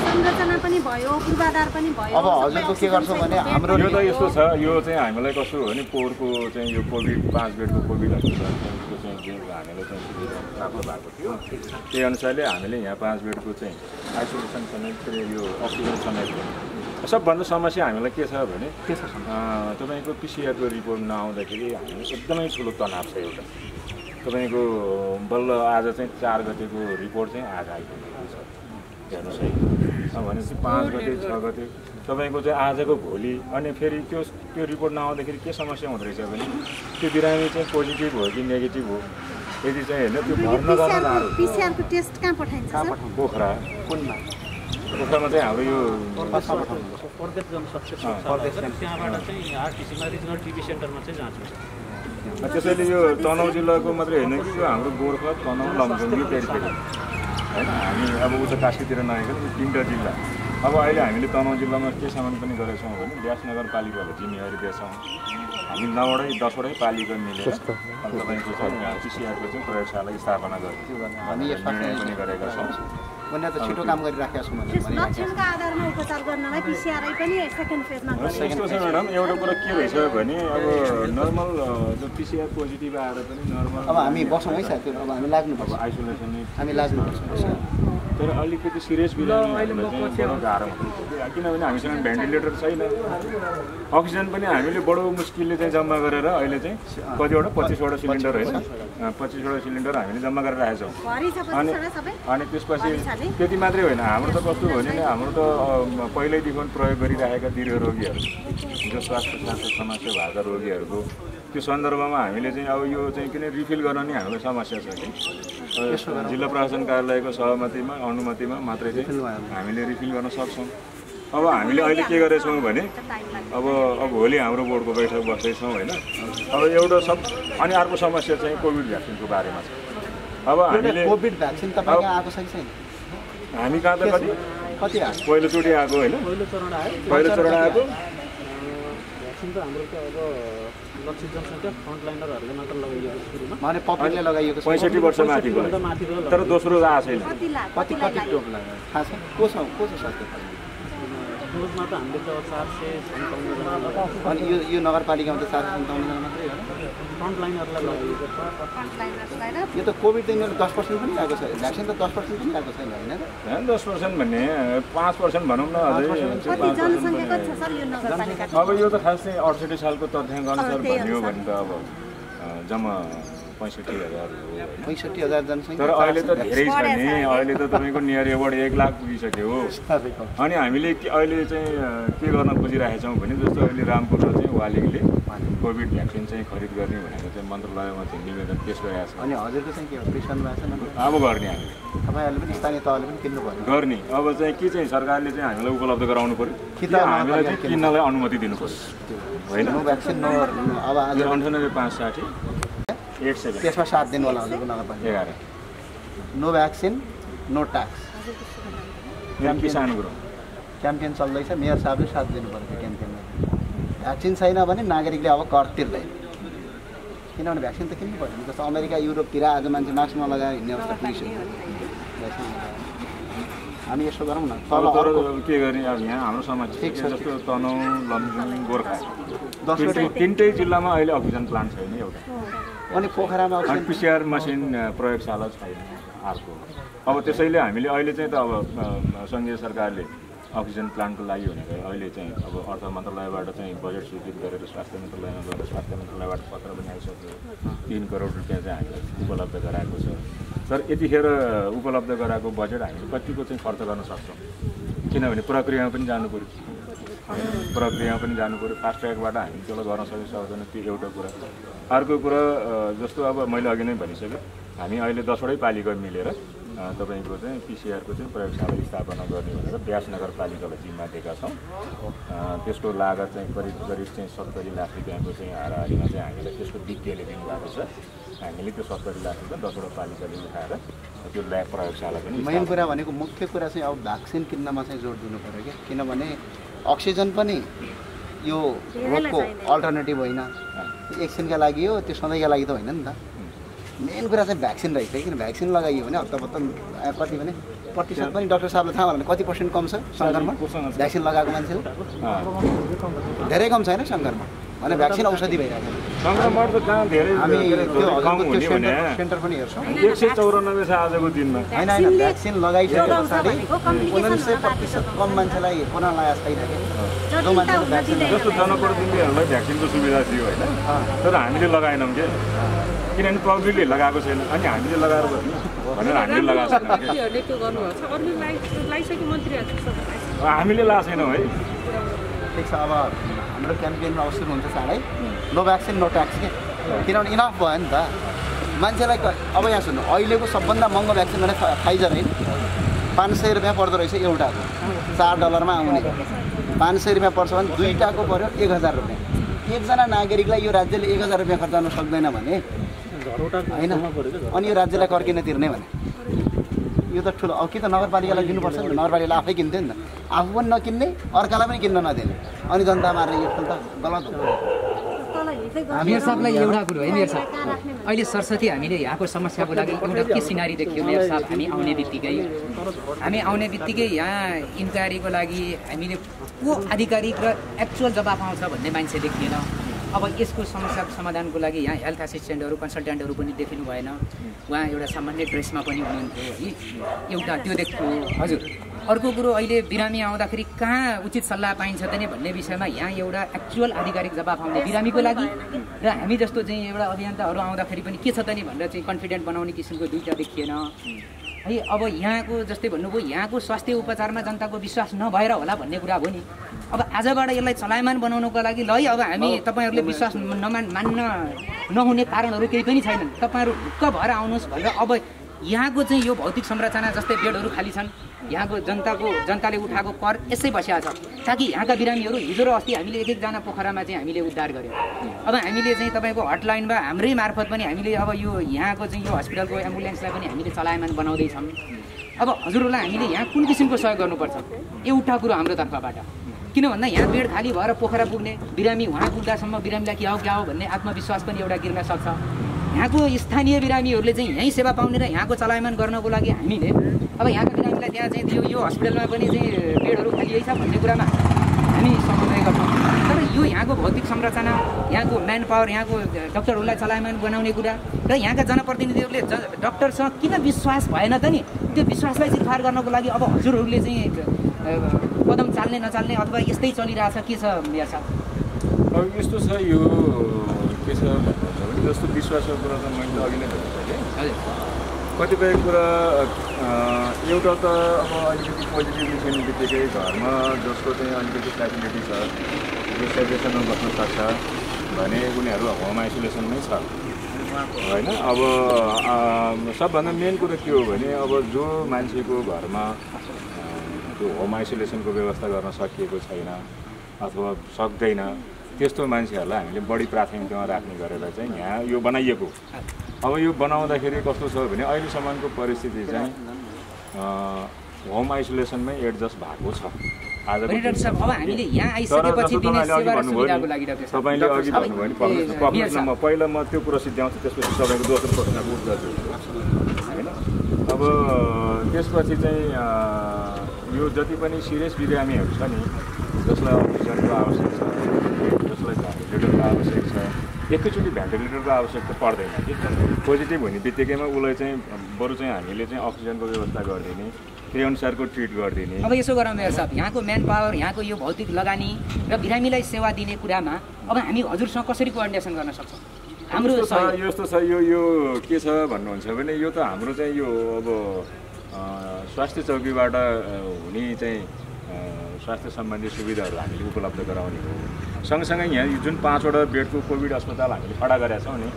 संरचना पनि भयो पूर्वाधार पनि भयो अब हजुरको के गर्छौँ भने हाम्रो यो त यस्तो छ यो चाहिँ हामीलाई कस्तो हो भने पोहोरको चाहिँ यो कोभिड 5 बेडको कोभिड हस्पिटलको चाहिँ हामीलाई चाहिँ सुविधा प्राप्त भएको थियो त्यही अनुसारले हामीले यहाँ 5 बेडको चाहिँ आइसोलेसन समेत यो अक्सिजन समेत सबभन्दा समस्या हामीलाई के छ भने तपाईँको पिसिआरको रिपोर्ट नआउँदाखेरि हामी एकदमै ठुलो तनाव छ एउटा तपाईँको बल्ल आज चाहिँ 4 गतेको रिपोर्ट चाहिँ आज आइपुगेको छ हेर्नुहोस् है भनेपछि 5 गते 6 गते तपाईँको चाहिँ आजको भोलि अनि फेरि त्यो रिपोर्ट नआउँदाखेरि के समस्या हुँदो रहेछ भने त्यो बिरामी चाहिँ पोजिटिभ हो कि नेगेटिभ हो यदि चाहिँ होइन त्यो भर्न गर्न गाह्रो पिसिआरको टेस्ट कहाँ पठाइन्छ पोखरा कुनमा पोखरामा चाहिँ हाम्रो यो प्रदेश जनस्वास्थ्य त्यहाँबाट चाहिँ आरटिसीमा रिजनल टिबी सेन्टरमा चाहिँ जान्छ त्यसैले यो तनहुँ जिल्लाको मात्रै होइन कि यो हाम्रो गोर्खा तनहुँ लमजुङ यो पेरिफेरी होइन हामी अब उता कास्कीतिर नआएको 3वटा जिल्ला अब अहिले हामीले तनहुँ जिल्लामा के सामान पनि गरेका छौँ भने ब्यास नगरपालिकाले जिम्मेवारी दिएछौँ हामी 9वटै 10वटै पालिका मिलेर तपाईँको चाहिँ पिसिआरको चाहिँ प्रयोगशाला स्थापना पनि गरेका छौँ भने त छिटो काम गरिराखेका छौँ लक्षणका आधारमा उपचार गर्नलाई पिसिआरआई पनि सेकेन्ड फेजमा यस्तो छ म्याडम एउटा कुरा के रहेछ भने अब नर्मल जो पिसिआर पोजिटिभ आएर पनि नर्मल अब हामी बसौँ है साथीहरू अब हामी लाग्नुपर्छ आइसोलेसन हामी लाग्नुपर्छ तर अलिकति सिरियस बिरामीहरूलाई चाहिँ गाह्रो हुन्छ किनभने हामीसँग भेन्टिलेटर छैन अक्सिजन पनि हामीले बडो मुस्किलले चाहिँ जम्मा गरेर अहिले चाहिँ कतिवटा 25वटा सिलिन्डर होइन 25वटा सिलिन्डर हामीले जम्मा गरेर राखेका छौँ अनि त्यसपछि त्यति मात्रै होइन हाम्रो त कस्तो भने हाम्रो त पहिल्यैदेखि प्रयोग गरिरहेका दीर्घ रोगीहरू जो श्वास प्रश्वासको समस्या भएका रोगीहरूको त्यो सन्दर्भमा हामीले चाहिँ अब यो चाहिँ किन रिफिल गर्न नि हामीलाई समस्या छ कि जिल्ला प्रशासन कार्यालयको सहमतिमा अनुमतिमा मात्रै चाहिँ हामीले रिफिल गर्न सक्छौँ अब हामीले अहिले के गरेछौँ भने अब भोलि हाम्रो बोर्डको बैठक बस्दैछौँ होइन अब एउटा सब अनि अर्को समस्या चाहिँ कोभिड भ्याक्सिनको बारेमा छ अब हामीले कोभिड भ्याक्सिन तपाईँ आएको छ कि छैन हामी कहाँ त कति पहिलोचोटि आएको होइन पहिलो चरण आएको भ्याक्सिन त हाम्रो त अब लक्षित जनसङ्ख्या फ्रन्टलाइनरहरूले मात्र लगाइएको सुरुमा माने पब्लिकले लगाइएको 65 वर्ष माथिको तर दोस्रो आएको छैन कति डोज लाग्यो थाहा छ को छ सत्य डोजमा त हामीले त 457 जना लगाएको अनि यो नगरपालिकामा त 457 जना मात्रै हो फ्रन्टलाइनरलाई लगाइएको छ यो त कोभिड त यिनीहरू 10% पनि आएको छ भ्याक्सिन त 10% पनि आएको छैन होइन 10% भन्ने 5% भनौँ न अब यो त खास चाहिँ 68 सालको तथ्याङ्क अनुसार भन्यो भने त अब जम्मा 65,000 हो 65,000 जनसङ्ख्या तर अहिले त धेरै छ नि अहिले त तपाईँको नियर एबाउट 1 लाख पुगिसक्यो अनि हामीले अहिले चाहिँ के गर्न खोजिरहेका छौँ भने जस्तो अहिले रामपुर र चाहिँ वालिङले कोभिड भ्याक्सिन चाहिँ खरिद गर्ने भनेर चाहिँ मन्त्रालयमा चाहिँ निवेदन पेश गरेको छ अनि हजुरको चाहिँ के हो प्रिसन भएको छ अब गर्ने हामी तपाईँहरूले पनि स्थानीय तहले पनि किन्नु पर्यो गर्ने अब चाहिँ के चाहिँ सरकारले चाहिँ हामीलाई उपलब्ध गराउनु पर्यो कि हामीलाई चाहिँ किन्नलाई अनुमति दिनु पर्यो होइन भ्याक्सिन अब आज 98,560 87 त्यसमा 7 दिन होला हजुरको नगरपालिका 11 नो भ्याक्सिन नो ट्याक्स किसान ग्रो क्याम्पेन चल्दैछ मेयर साहबले साथ दिनु पर्छ क्याम्पेनमा भ्याक्सिन छैन भने नागरिकले अब कर तिर्दैन किनभने भ्याक्सिन त किन्नु पर्यो जस्तो अमेरिका युरोपतिर आज मान्छे मास्क नलगाएर हिँड्ने अवस्था पुगिसक्यो हामी यसो गरौँ न तर के गर्ने अब यहाँ हाम्रो समस्या जस्तो तनहुँ लमजुङ गोर्खा 3टै जिल्लामा अहिले अक्सिजन प्लान्ट छैन एउटा अनि पोखरामा अनि पिसिआर मसिन प्रयोगशाला छैन अर्को अब त्यसैले हामीले अहिले चाहिँ त अब सङ्घीय सरकारले अक्सिजन प्लान्टको लागि भनेर अहिले चाहिँ अब अर्थ मन्त्रालयबाट चाहिँ बजेट स्वीकृत गरेर स्वास्थ्य मन्त्रालयमा गएर स्वास्थ्य मन्त्रालयबाट पत्र पनि आइसक्यो 3 करोड रुपियाँ चाहिँ हामीले उपलब्ध गराएको छ तर यतिखेर उपलब्ध गराएको बजेट हामीले कतिको चाहिँ खर्च गर्न सक्छौँ किनभने प्रक्रियामा पनि जानु पऱ्यो फास्ट ट्र्याकबाट हामी त्यसलाई गर्न सक्दैन त्यो एउटा कुरा अर्को कुरा जस्तो अब मैले अघि नै भनिसकेँ हामी अहिले 10वटै पालिका मिलेर तपाईँको चाहिँ पिसिआरको चाहिँ प्रयोगशाला स्थापना गर्ने भनेर ब्यास नगरपालिकालाई जिम्मा दिएका छौँ त्यसको लागत चाहिँ करिब चाहिँ 70 लाख रुपियाँको चाहिँ हाराहारीमा चाहिँ हामीलाई त्यसको विज्ञले दिनुभएको छ हामीले त्यो 70 लाख रुपियाँ 10वटा पालिकाले उठाएर त्यो ल्याब प्रयोगशाला पनि मेन कुरा भनेको मुख्य कुरा चाहिँ अब भ्याक्सिन किन्नमा चाहिँ जोड दिनु पऱ्यो क्या किनभने अक्सिजन पनि यो रोगको अल्टरनेटिभ होइन एकछिनका लागि हो त्यो सधैँका लागि त होइन नि त मेन कुरा चाहिँ भ्याक्सिन रहेछ किन भ्याक्सिन लगाइयो भने हप्तापत्त कति भने प्रतिशत पनि डाक्टर साहबले थाहा होला कति % कम छ सङ्करमा भ्याक्सिन लगाएको मान्छेले धेरै कम छैन सङ्करमा भने भ्याक्सिन औषधि भइरहेको सेन्टर पनि हेर्छौँ 194 छ आजको दिनमा होइन भ्याक्सिन लगाइसके पछाडि 99% कम मान्छेलाई कोरोना लागेको छैन जो मान्छेले भ्याक्सिन जस्तो जनप्रतिनिधिहरूलाई भ्याक्सिनको सुविधा थियो होइन तर हामीले लगाएनौँ क्या किनभने पब्लिकले लगाएको छैन अनि हामीले लगाएर बस्नु भनेर हामीले लगाएको छैन हामीले लगाएको छैनौँ है ठिक छ अब हाम्रो क्याम्पेनमा अवश्य हुन्छ चाँडै नो भ्याक्सिन नो ट्याक्स के किनभने इनफ भयो नि त मान्छेलाई अब यहाँ सुन्नु अहिलेको सबभन्दा महँगो भ्याक्सिन भने फाइजर होइन 500 रुपियाँ पर्दो रहेछ एउटाको $4 आउने 500 रुपियाँ पर्छ भने दुईटाको पऱ्यो 1000 रुपियाँ एकजना नागरिकलाई यो राज्यले 1000 रुपियाँ खर्च गर्न सक्दैन भने होइन अनि यो राज्यलाई कर किन तिर्ने भने यो त ठुलो अब कि त नगरपालिकालाई दिनुपर्छ नि, नगरपालिकाले आफै किन्थ्यो नि त, आफू पनि नकिन्ने अर्कालाई पनि किन्न नदिने, अनि जनता मार्ने यो ठुलो त गलत हो। मेयर साहबलाई एउटा कुरो है मेयर साहब, अहिले सरस्वती हामीले यहाँको समस्याको लागि एउटा के सिनारी देखियो मेयर साहब, हामी आउने बित्तिकै यहाँ इन्क्वायरीको लागि हामीले को आधिकारिक र एक्चुअल जवाफ आउँछ भन्ने मान्छे देखिएन। अब यसको समस्याको समाधानको लागि यहाँ हेल्थ एसिस्टेन्टहरू कन्सल्टेन्टहरू पनि देखिनु भएन, उहाँ एउटा सामान्य ड्रेसमा पनि हुनुहुन्थ्यो है, एउटा त्यो देखियो। हजुर, अर्को कुरो अहिले बिरामी आउँदाखेरि कहाँ उचित सल्लाह पाइन्छ त नि भन्ने विषयमा यहाँ एउटा एक्चुअल आधिकारिक जवाफ आउने बिरामीको लागि र हामी जस्तो चाहिँ एउटा अभियन्ताहरू आउँदाखेरि पनि के छ त नि भनेर चाहिँ कन्फिडेन्ट बनाउने किसिमको दुईवटा देखिएन है। अब यहाँको जस्तै भन्नुभयो यहाँको स्वास्थ्य उपचारमा जनताको विश्वास नभएर होला भन्ने कुरा हो नि। अब आजबाट यसलाई चलायमान बनाउनको लागि ल है अब हामी तपाईँहरूले विश्वास मान्न नहुने कारणहरू केही पनि छैनन्, तपाईँहरू ढुक्क भएर आउनुहोस् भनेर अब यहाँको चाहिँ यो भौतिक संरचना जस्तै बेडहरू खाली छन्, यहाँको जनताले उठाएको कर यसै बसिएको छ ताकि यहाँका बिरामीहरू हिजो र अस्ति हामीले एक एकजना पोखरामा चाहिँ हामीले उद्धार गऱ्यौँ। अब हामीले चाहिँ तपाईँको हटलाइनमा हाम्रै मार्फत पनि हामीले अब यो यहाँको चाहिँ यो हस्पिटलको एम्बुलेन्सलाई पनि हामीले चलायमान बनाउँदैछौँ। अब हजुरहरूलाई हामीले यहाँ कुन किसिमको सहयोग गर्नुपर्छ एउटा कुरो हाम्रो तर्फबाट, किन भन्दा यहाँ बेड खाली भएर पोखरा पुग्ने बिरामी उहाँ पुग्दासम्म बिरामीलाई क्या हो भन्ने आत्मविश्वास पनि एउटा गिर्न सक्छ। यहाँको स्थानीय बिरामीहरूले चाहिँ यहीँ सेवा पाउने र यहाँको चलायमान गर्नको लागि हामीले अब यहाँको बिरामीलाई त्यहाँ चाहिँ यो हस्पिटलमा पनि चाहिँ बेडहरू खाली छ भन्ने कुरामा हामी समन्वय गर्छौँ। तर यो यहाँको भौतिक संरचना, यहाँको म्यान पावर, यहाँको डक्टरहरूलाई चलायमान बनाउने कुरा र यहाँका जनप्रतिनिधिहरूले डक्टरसँग किन विश्वास भएन त नि, त्यो विश्वासलाई चिरफार गर्नको लागि अब हजुरहरूले चाहिँ कदम चाल्ने नचाल्ने अथवा यस्तै चलिरहेछ के छ मेयर साहब? अब यस्तो छ यो के छ जस्तो विश्वासको कुरा त मैले अघि नै भनेको कतिपय कुरा एउटा त अब अलिकति पोजिटिभ निस्किने बित्तिकै घरमा जसको चाहिँ अलिकति फेसिलिटी छ जो सेपरेसनमा बस्न सक्छ भने उनीहरू होम आइसोलेसनमै छ होइन। अब सबभन्दा मेन कुरा के हो भने अब जो मान्छेको घरमा त्यो होम आइसोलेसनको व्यवस्था गर्न सकिएको छैन अथवा सक्दैन त्यस्तो मान्छेहरूलाई हामीले बढी प्राथमिकतामा राख्ने गरेर चाहिँ यहाँ यो बनाइएको। अब यो बनाउँदाखेरि कस्तो छ भने अहिलेसम्मको परिस्थिति चाहिँ होम आइसोलेसनमै एडजस्ट भएको छ। तपाईँले अघि भन्नुभयो भने पहिला म त्यो कुरा सिद्ध्याउँछु, त्यसपछि तपाईँको दोस्रो प्रश्न बुझ्दछु होइन। अब त्यसपछि चाहिँ यो जति पनि सिरियस बिरामीहरू छ नि जसलाई अक्सिजनको आवश्यक छ, जसलाई भेन्टिलेटरको आवश्यक छ, एकैचोटि भेन्टिलेटरको आवश्यकता पर्दैन कि पोजिटिभ हुने बित्तिकैमा उसलाई चाहिँ बरु चाहिँ हामीले चाहिँ अक्सिजनको व्यवस्था गरिदिने, त्यही अनुसारको ट्रिट गरिदिने। अब यसो गरौँ मेयर साहब, यहाँको म्यान पावर, यहाँको यो भौतिक लगानी र बिरामीलाई सेवा दिने कुरामा अब हामी हजुरसँग कसरी कोअर्डिनेसन गर्न सक्छौँ? हाम्रो यस्तो छ यो के छ भन्नुहुन्छ भने यो त हाम्रो चाहिँ यो अब स्वास्थ्य चौकीबाट हुने चाहिँ स्वास्थ्य सम्बन्धी सुविधाहरू हामीले उपलब्ध गराउने हो। सँगसँगै यहाँ जुन 5वटा बेडको कोभिड अस्पताल हामीले खडा गरेका छौँ नि,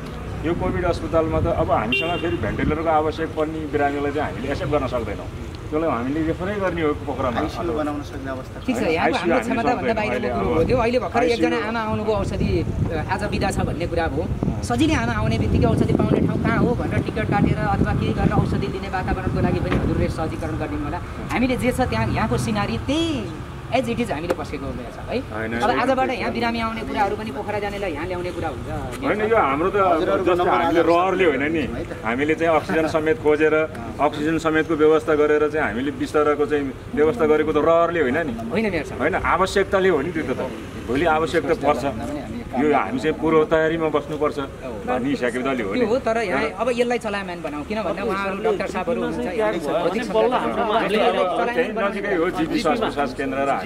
यो कोभिड अस्पतालमा त अब हामीसँग फेरि भेन्टिलेटरको आवश्यक पर्ने बिरामीलाई चाहिँ हामीले एक्सेप्ट गर्न सक्दैनौँ, त्यसलाई हामीले रेफरै गर्ने हो पोखरामा बनाउन सक्ने अवस्था। ठिक छ, यहाँको हाम्रो क्षमताभन्दा बाहिरको कुरो हो त्यो। अहिले भर्खरै एकजना आमा आउनुभयो, औषधि आज बिदा छ भन्ने कुरा हो। सजिलै आमा आउने बित्तिकै औषधि पाउने ठाउँ कहाँ हो भनेर टिकट काटेर अथवा केही गरेर औषधि दिने वातावरणको लागि पनि हजुरले सहजीकरण गरिदिनु होला। हामीले जे छ त्यहाँ यहाँको सिनारी त्यही एज इट इज हामीले बसेको हुँदैछ है। अब आजबाट यहाँ बिरामी आउने कुराहरू पनि पोखरा जानेलाई यहाँ ल्याउने कुरा हुन्छ होइन। यो हाम्रो त जस्तो हामीले रहरले होइन नि, हामीले चाहिँ अक्सिजन समेत खोजेर अक्सिजन समेतको व्यवस्था गरेर चाहिँ हामीले बिस्तराको चाहिँ व्यवस्था गरेको त रहरले होइन नि, होइन आवश्यकताले हो नि। त्यो त भोलि आवश्यकता पर्छ, यो हामी चाहिँ पूर्व तयारीमा बस्नुपर्छ भनिसकेपछि हो नि। तर यहाँ अब यसलाई चलायमान बनाऊ, किन भन्दा उहाँहरू डाक्टर साहबहरू हुनुहुन्छ, नजिकै हो जिपी श्वास केन्द्र र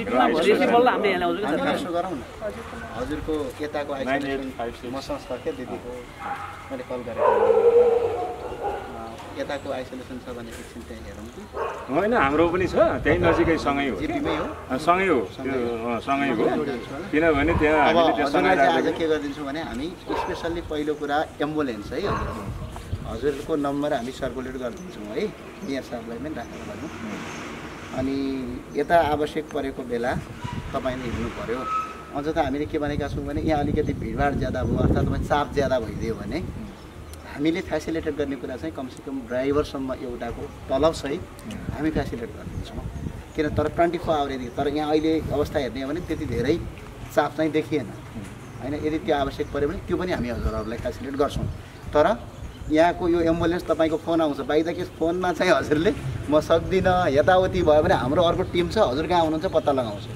हजुरको यताको आइसोलेसन म संस्था क्या दिदीको मैले कल गरेको यताको आइसोलेसन छ भने एकछिन त्यहाँ हेरौँ कि होइन। हाम्रो पनि छ त्यहीँ नजिकै सँगै हो, सँगै हो, सँगै हो। किनभने त्यहाँ आज के गरिदिन्छौँ भने हामी स्पेसल्ली पहिलो कुरा एम्बुलेन्स है हजुरको नम्बर हामी सर्कुलेट गरिदिन्छौँ है, मेयर साहबलाई पनि राखेर गर्नु। अनि यता आवश्यक परेको बेला तपाईँले हिँड्नु पऱ्यो। अझ त हामीले के भनेका छौँ भने यहाँ अलिकति भिडभाड ज्यादा भयो अर्थात् चाप ज्यादा भइदियो भने हामीले फेसिलिटेट गर्ने कुरा चाहिँ कमसेकम ड्राइभरसम्म एउटाको तलबसहित हामी फेसिलिटेट गरिदिन्छौँ किन तर 24 आवर यदि तर यहाँ अहिले अवस्था हेर्ने हो भने त्यति धेरै चाप चाहिँ देखिएन होइन यदि त्यो आवश्यक पऱ्यो भने त्यो पनि हामी हजुरहरूलाई फेसिलिटेट गर्छौँ तर यहाँको यो एम्बुलेन्स तपाईँको फोन आउँछ बाइ द केस फोनमा चाहिँ हजुरले म सक्दिनँ यताउति भयो भने हाम्रो अर्को टिम छ हजुर कहाँ हुनुहुन्छ पत्ता लगाउँछ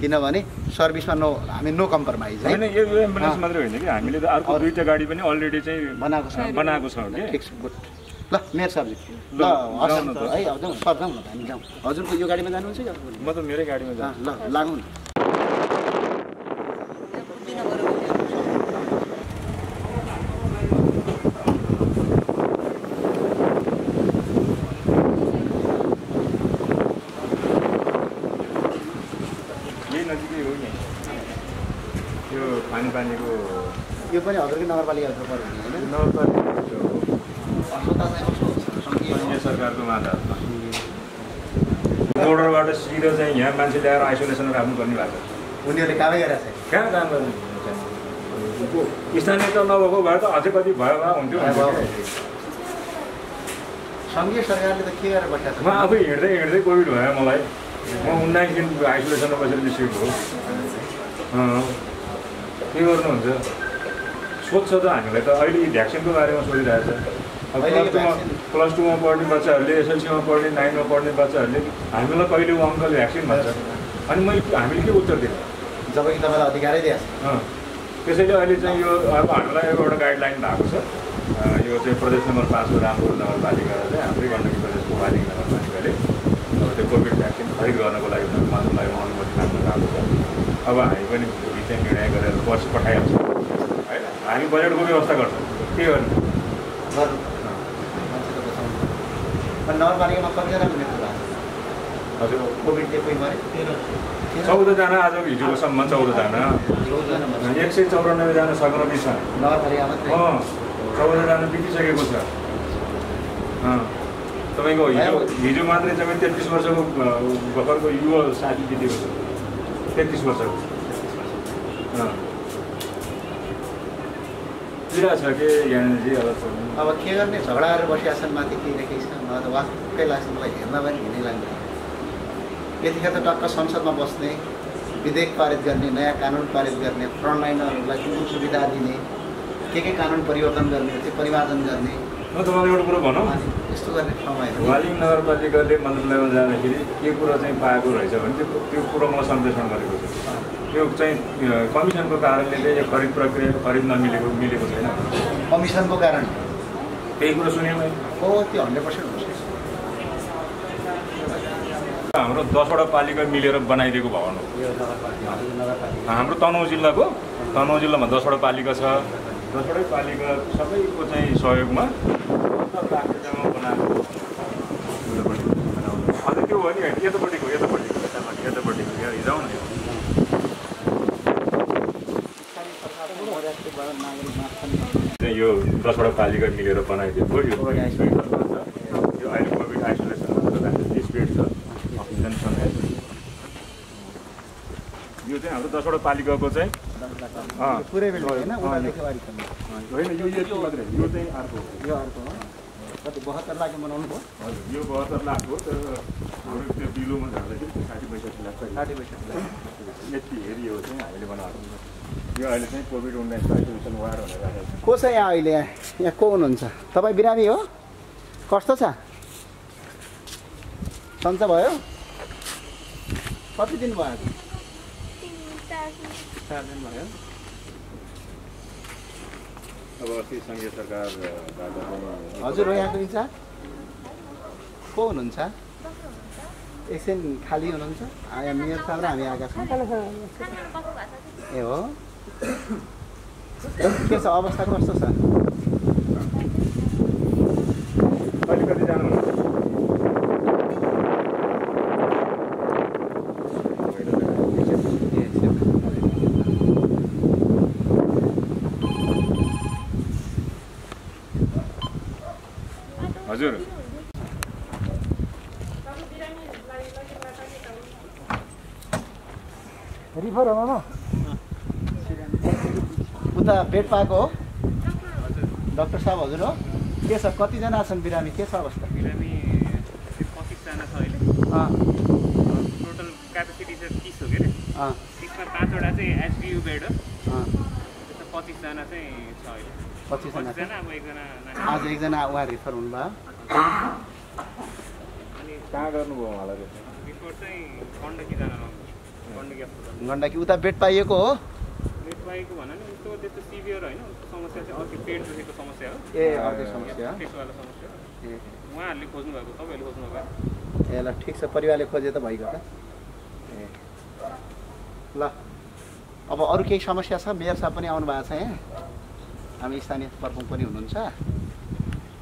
किनभने सर्भिसमा हामी नो कम्प्रोमाइज होइन यो एम्बुलेन्स मात्रै होइन कि हामीले त अर्को 2टा गाडी पनि अलरेडी चाहिँ बनाएको छ कि ठिक छ गुड ल मेरो सब्जेक्ट ल हस् है जाउँ सर जाउँ न हामी जाउँ हजुरको यो गाडीमा जानुहुन्छ कि म त मेरै गाडीमा ल लागौँ न पानीको यो पनि हजुरकै नगरपालिकाभित्र पर्यो होइन नगरपालिका सरकारको माथि बोर्डरबाट सिधो चाहिँ यहाँ मान्छे ल्याएर आइसोलेसनमा राख्नुपर्ने भएको छ उनीहरूले कामै गरेको छ कहाँ काम गर्नु स्थानीय त नभएको भए त अझै कति भयो हुन्थ्यो सङ्घीय सरकारले त के गरेर बसेको छ म आफै हिँड्दै कोभिड भयो मलाई म 19 दिन आइसोलेसनमा बसेर निस्केको हो के गर्नुहुन्छ सोध्छ त हामीलाई त अहिले भ्याक्सिनको बारेमा सोधिरहेछ अब प्लस 2मा पढ्ने बच्चाहरूले एसएलसीमा पढ्ने 9मा पढ्ने बच्चाहरूले हामीलाई कहिले अङ्कल भ्याक्सिन भन्छ अनि हामीले के उत्तर दिने जब कि तपाईँलाई अधिकारै दिएको छ त्यसैले अहिले चाहिँ यो अब हामीलाई एउटा गाइडलाइन भएको छ यो चाहिँ प्रदेश नम्बर 5 को रामपुर नगरपालिका चाहिँ हाम्रै गण्डकी प्रदेशको वाली नगरपालिकाले अब त्यो कोभिड भ्याक्सिन खरिद गर्नको लागि मन्त्रालयमा अनुमति माग्नु भएको छ अब हामी पनि भोलि चाहिँ निर्णय गरेर पर्सि पठाइहाल्छौँ होइन हामी बजेटको व्यवस्था गर्छौँ के गर्नु नगरपालिकामा कतिजना मृत्यु भएको हजुर कोभिडले कोही मरे 14 जना आज हिजोसम्म 14 जना 194 जना सङ्क्रमित छ नगरपालिकामा 14 जना बितिसकेको छ तपाईँको हिजो मात्रै चाहिँ 33 वर्षको भर्खरको युवा साथी बितेको छ 33 वर्षको पीडा छ कि यहाँनिर अब के गर्ने झगडाहरू बसिया छन् माथि केही न केही छ मलाई त वाक्कै लाग्छ मलाई हेर्न पनि हिँड्नै लाग्दैन यतिखेर त टक्क संसदमा बस्ने विधेयक पारित गर्ने नयाँ कानुन पारित गर्ने फ्रन्टलाइनरहरूलाई जुन सुविधा दिने के कानुन परिवर्तन गर्ने त्यो परिमार्जन गर्ने म तपाईँलाई एउटा कुरो भनौँ यस्तो गर्ने ठाउँमा वालिङ नगरपालिकाले मन्त्रालयमा जाँदाखेरि के कुरो चाहिँ पाएको रहेछ भने त्यो कुरो म सम्प्रेषण गरेको छु त्यो चाहिँ कमिसनको कारणले चाहिँ यो खरिद प्रक्रिया खरिद मिलेको छैन कमिसनको कारण त्यही कुरो सुने मैले हो त्यो 100% हुन्छ हाम्रो 10वटा पालिका मिलेर बनाइदिएको भवन हो हाम्रो तनहुँ जिल्लामा 10वटा पालिका छ 10वटै पालिका सबैको चाहिँ सहयोगमा 70 लाख रुपियाँमा बनाएको अझै त्यो हो नि यतापट्टिको हिजाउ न यो 10वटा पालिका मिलेर बनाइदिएको यो अहिले कोभिड आइसोलेसनमा बेड छ अक्सिजन समेत यो चाहिँ हाम्रो 10वटा पालिकाको चाहिँ पुरै बेला होइन होइन यो यति मात्रै यो चाहिँ अर्को हो कति 72 लाख बनाउनु भयो हजुर यो 72 लाख हो तर हाम्रो त्यो बिलोमा झार्दाखेरि 60-65 लाख 60-65 लाख यति एरिया हो चाहिँ हामीले बनाएको यो अहिले चाहिँ कोभिड-19 आइसोलेसन वार्ड भनेर राखेको छ को छ यहाँ अहिले यहाँ को हुनुहुन्छ तपाईँ बिरामी हो कस्तो छ सन्चो भयो कति दिन भयो 4 दिन भयो अब अस्ति सङ्घीय सरकार हजुर हो यहाँको इन्चार्ज को हुनुहुन्छ एकछिन खाली हुनुहुन्छ यहाँ मेयर साहब र हामी आएका छौँ ए हो के छ अवस्था कस्तो छ कहिले कति जानुहुन्छ हजुर रिफर हो मामा उता बेड पाएको हो डाक्टर साहब हजुर हो के छ कतिजना छन् बिरामी के छ अवस्था बिरामी 25 जना छ अहिले टोटल क्यापेसिटी चाहिँ 30 हो के रे 30 मा 5 वटा चाहिँ एचबियु बेड हो त्यसमा 25 जना चाहिँ छ अहिले 25 जना अब एकजना आज एकजना उहाँ रिफर हुनुभयो अनि कहाँ गर्नुभयो उहाँलाई रिपोर्ट चाहिँ गण्डकी जान गण्डकी अस्पताल गण्डकी उता बेड पाइएको हो बेड पाएको भन नि उसको त्यस्तो सिभियर होइन उसको समस्या चाहिँ अर्को पेट दुखेको समस्या हो ए अर्को समस्या पेटवाला समस्या ए उहाँहरूले खोज्नु भएको तपाईँहरूले खोज्नु भएको ए ल ठिक छ परिवारले खोजे त भइगयो त ए ल अब अरू केही समस्या छ मेयर साहब पनि आउनु भएको छ यहाँ हामी स्थानीय प्रमुख पनि हुनुहुन्छ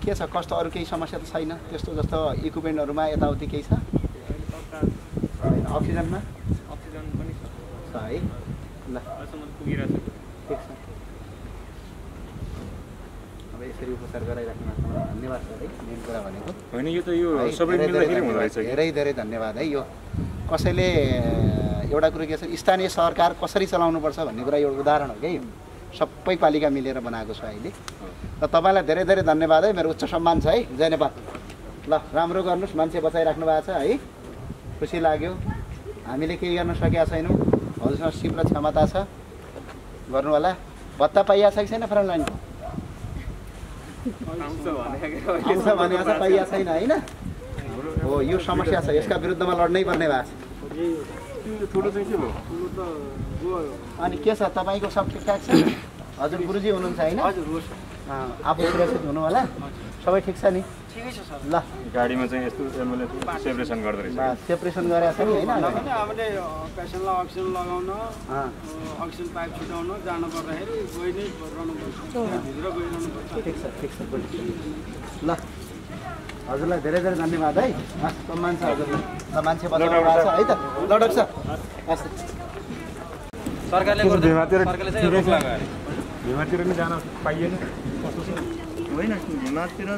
के छ कस्तो अरू केही समस्या त छैन त्यस्तो जस्तो इक्विपमेन्टहरूमा यताउति केही छ अक्सिजनमा अक्सिजन पनि छ है ल अहिलेसम्म पुगिरहेको छ ठिक छ अब यसरी उपचार गराइराख्नु धन्यवाद सर है मेन कुरा भनेको होइन यो त यो सबै मिल्दाखेरि हुँदो रहेछ धेरै धेरै धन्यवाद है यो कसैले एउटा कुरो के छ स्थानीय सरकार कसरी चलाउनुपर्छ भन्ने कुरा एउटा उदाहरण हो कि सबै पालिका मिलेर बनाएको छ अहिले र तपाईँलाई धेरै धेरै धन्यवाद है मेरो उच्च सम्मान छ है जय नेपाल ल राम्रो गर्नुहोस् मान्छे बचाइराख्नु भएको छ है खुसी लाग्यो हामीले केही गर्न सकेका छैनौँ हजुरसँग सिप र क्षमता छ गर्नु होला भत्ता पाइएको छ कि छैन फ्रन्ट लाइन आउँछ भनेको छ पाइएको छैन होइन हो यो समस्या छ यसका विरुद्धमा लड्नै पर्ने भएको छ ठुलो चाहिँ के भयो अनि के छ तपाईँको सब ठिकठाक छ हजुर गुरुजी हुनुहुन्छ होइन आफू सुरक्षित हुनु होला सबै ठिक छ नि ठिकै छ सर ल गाडीमा चाहिँ यस्तो एम्बुलेन्स सेपरेसन गर्दो रहेछ सेपरेसन गरेको छ नि होइन हामीले पेसेन्टलाई अक्सिजन लगाउन अक्सिजन पाइप छिटाउन जानु पर्दाखेरि गइ नै रहनुपर्छ भित्र गइरहनुपर्छ ठिक छ ल हजुरलाई धेरै धेरै धन्यवाद है सम्मान छ हजुरलाई ल मान्छे बचाउनु भएको छ है त ल डाक्टर साहब हस् सरकारले भीमातिर नि जान पाइएन होइन भीमातिर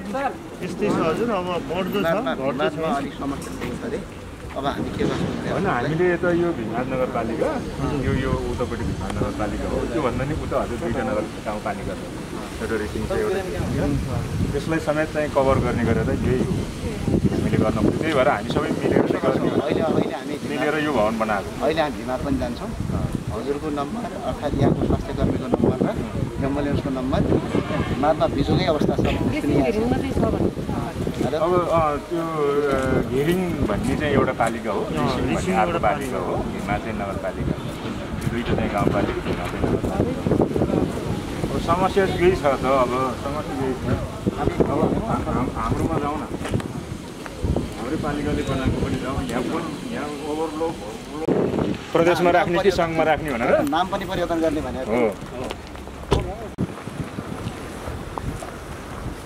यस्तै छ हजुर अब बढ्दो छ अलिक समस्या छ अरे अब हामी के गर्छौँ होइन हामीले त यो भीमराज नगरपालिका यो उतापट्टि भीमराज नगरपालिका हो त्योभन्दा नि उता हजुर दुईवटा नगर गाउँपालिका छ एउटा रेटिङ छ एउटा त्यसलाई समेत चाहिँ कभर गर्ने गरेर यही हो हामीले गर्न पर्छ त्यही भएर हामी सबै मिलेर अहिले हामी मिलेर यो भवन बनाएको अहिले हामी भीमा पनि जान्छौँ हजुरको नम्बर अर्थात् यहाँको स्वास्थ्य कर्मीको नम्बर र एम्बुलेन्सको नम्बर भीमामा बिजुकै अवस्था छ अब त्यो घिरिङ भन्ने चाहिँ एउटा पालिका हो भन्ने अर्को पालिका हो भीमा चाहिँ नगरपालिका दुईवटा चाहिँ गाउँपालिका भीमा चाहिँ नगरपालिका अब समस्या यही छ त अब समस्या यही छ अब हाम्रोमा जाउँ न हाम्रै पालिकाले बनाएको पनि जाउँ यहाँ ओभरफ्लो प्रदेशमा राख्ने कि सङ्घमा राख्ने भनेर नाम पनि परिवर्तन गर्ने भनेको हो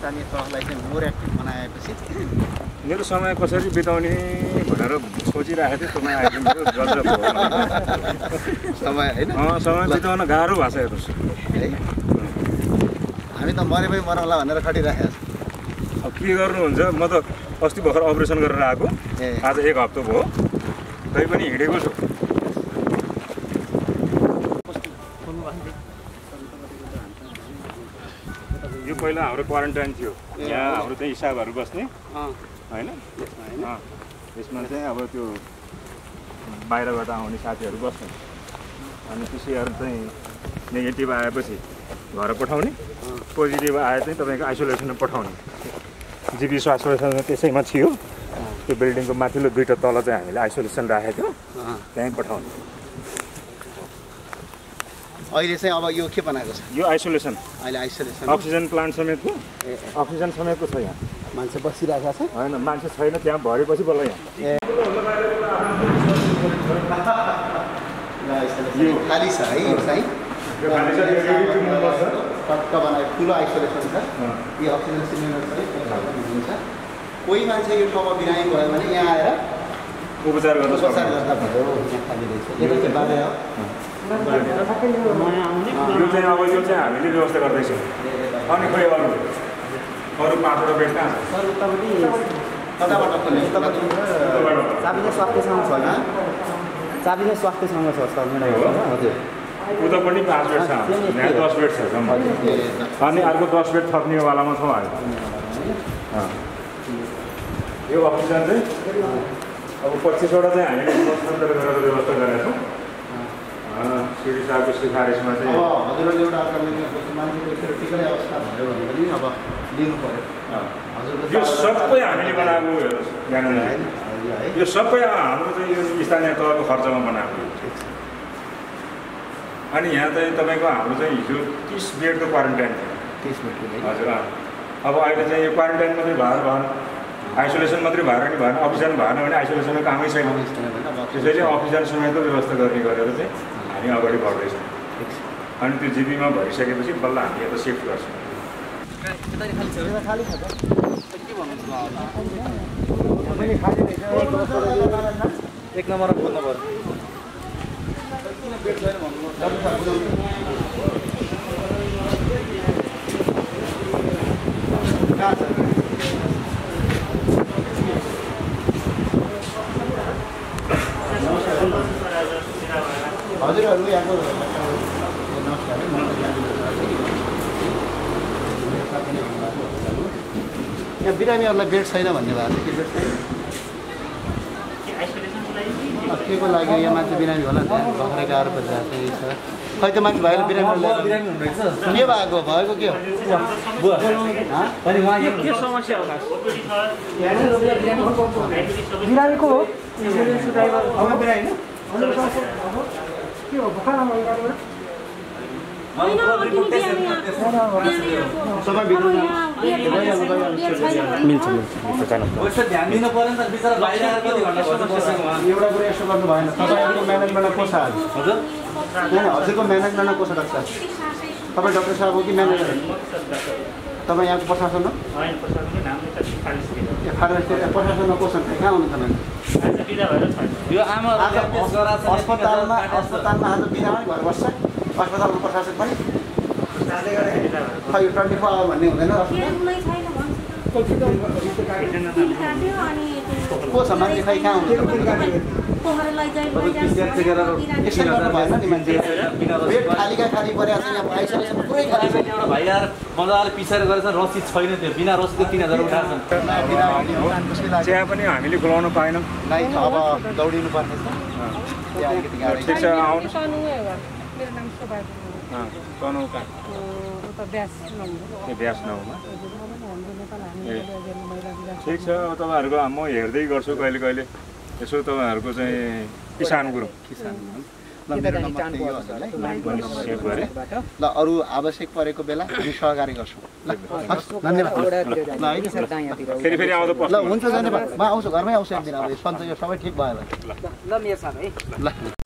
स्थानीय तहलाई चाहिँ मोर एक्टिभ बनाएपछि मेरो समय कसरी बिताउने भनेर सोचिरहेको थिएँ तपाईँ आइदिनु गजब हो समय होइन समय बिताउन गाह्रो भएको छ हेर्नुहोस् है हामी त मरे पनि मरौँला भनेर खटिरहेको छ अब के गर्नुहुन्छ म त अस्ति भर्खर अपरेसन गरेर आएको आज 1 हप्ता भयो तै पनि हिँडेको छु यो पहिला हाम्रो क्वारेन्टाइन थियो यहाँ हाम्रो चाहिँ हिसाबहरू बस्ने होइन यसमा चाहिँ अब त्यो बाहिरबाट आउने साथीहरू बस्ने अनि पिसिआर चाहिँ नेगेटिभ आएपछि घर पठाउने पोजिटिभ आए चाहिँ तपाईँको आइसोलेसनमा पठाउने जिपी स्वास्थ्य त्यसैमा थियो त्यो बिल्डिङको माथिल्लो 2टा तल चाहिँ हामीले आइसोलेसन राखेको थियो त्यहीँ पठाउने अहिले चाहिँ अब यो के बनाएको छ यो आइसोलेसन अहिले आइसोलेसन अक्सिजन प्लान्ट समेतको अक्सिजन समेतको छ यहाँ मान्छे बसिरहेको छ होइन मान्छे छैन त्यहाँ भरेपछि बल्ल यहाँ खाली छ है यो चाहिँ पक्का बनायो ठुलो आइसोलेसन छ यो अक्सिजन सिलिन्डर हुन्छ कोही मान्छे यो ठाउँमा बिरामी भयो भने यहाँ आएर उपचार गर्दा भयो यो चाहिँ बारे हो यो चाहिँ अब यो चाहिँ हामीले व्यवस्था गर्दैछौँ अनि खोइ अरू 5वटा बेड कहाँ छ सर उतापट्टि कताबाट खोल्ने चाबी चाहिँ स्वास्थ्यसँग छ चाबी चाहिँ स्वास्थ्यसँग छ सर हजुर उता पनि 5 बेड छ यहाँ 10 बेड छ अनि अर्को 10 बेड थप्नेवालामा छौँ हामी यो अक्सिजन चाहिँ अब 25वटा चाहिँ हामीले हस्तान्तरण गरेर व्यवस्था गरेका छौँ सिडी साहबको सिफारिसमा चाहिँ हजुरले एउटा मान्छेको टिकै अवस्था भयो भने पनि अब लिनु पर्यो यो सबै हामीले बनाएको यो सबै हाम्रो चाहिँ यो स्थानीय तहको खर्चमा बनाएको अनि यहाँ चाहिँ तपाईँको हाम्रो चाहिँ हिजो 30 बेडको क्वारेन्टाइन थियो 30 बेडको हजुर अब अहिले चाहिँ यो क्वारेन्टाइन मात्रै भएन आइसोलेसन मात्रै भएर नि भएन अक्सिजन भएन भने आइसोलेसनको कामै छैन त्यसैले अक्सिजन समेतको व्यवस्था गर्ने गरेर चाहिँ हामी अगाडि बढ्दैछौँ अनि त्यो जिपीमा भइसकेपछि बल्ल हामी यता सिफ्ट गर्छौँ एक नम्बरमा बोल्नु पर्यो हजुरहरू यहाँको नमस्कार यहाँ बिरामीहरूलाई बेड छैन भन्ने भएको थियो बेड छैन के को लागि यहाँ मान्छे बिरामी होला त्यहाँ भर्खरै गाह्रो परिरहेको छ खै त मान्छे भाइले बिरामी के भएको भएको के हो के समस्या हो बिरामीको हो के हो भर्खर मिल्छ ध्यान दिनु पर्यो नि त बिचरा बाहिर कति घन्टा एउटा कुरा यस्तो गर्नु भएन तपाईँको म्यानेजमेन्टमा को छ हजुर हजुरको म्यानेजमेन्टमा को छ डाक्टर साहब तपाईँ डाक्टर साहब हो कि म्यानेजर तपाईँ यहाँको प्रशासन हो प्रशासनमा को छ कहाँ आउनु तपाईँ अस्पतालमा आज बिरामै भएर बस्छ अस्पतालको प्रशासन पनि खै 24 आवर भन्ने हुँदैन को छ मान्छे खै कहाँ हुन्छ खालीका खाली परेको छ यहाँ आइसोलेसन पुरै खाली छ एउटा भाइ यार मजाले पिछाएर गरेछ रसिद छैन त्यो बिना रसिदको 3000 उठाएको छ चिया पनि हामीले खुलाउन पाएनौँ अब दौडिनु पर्ने छ ठिक छ आउनु तनहुका ब्यास नहुमा ठिक छ अब तपाईँहरूको म हेर्दै गर्छु कहिले कहिले यसो तपाईँहरूको चाहिँ किसान गुरु ल अरू आवश्यक परेको बेला हामी सहकारी गर्छौँ ल धन्यवाद फेरि आउँदा ल हुन्छ धन्यवाद म आउँछु घरमै आउँछु एकदिन अब सन्चै यो सबै ठिक भयो भने ल मेरो साथी है ल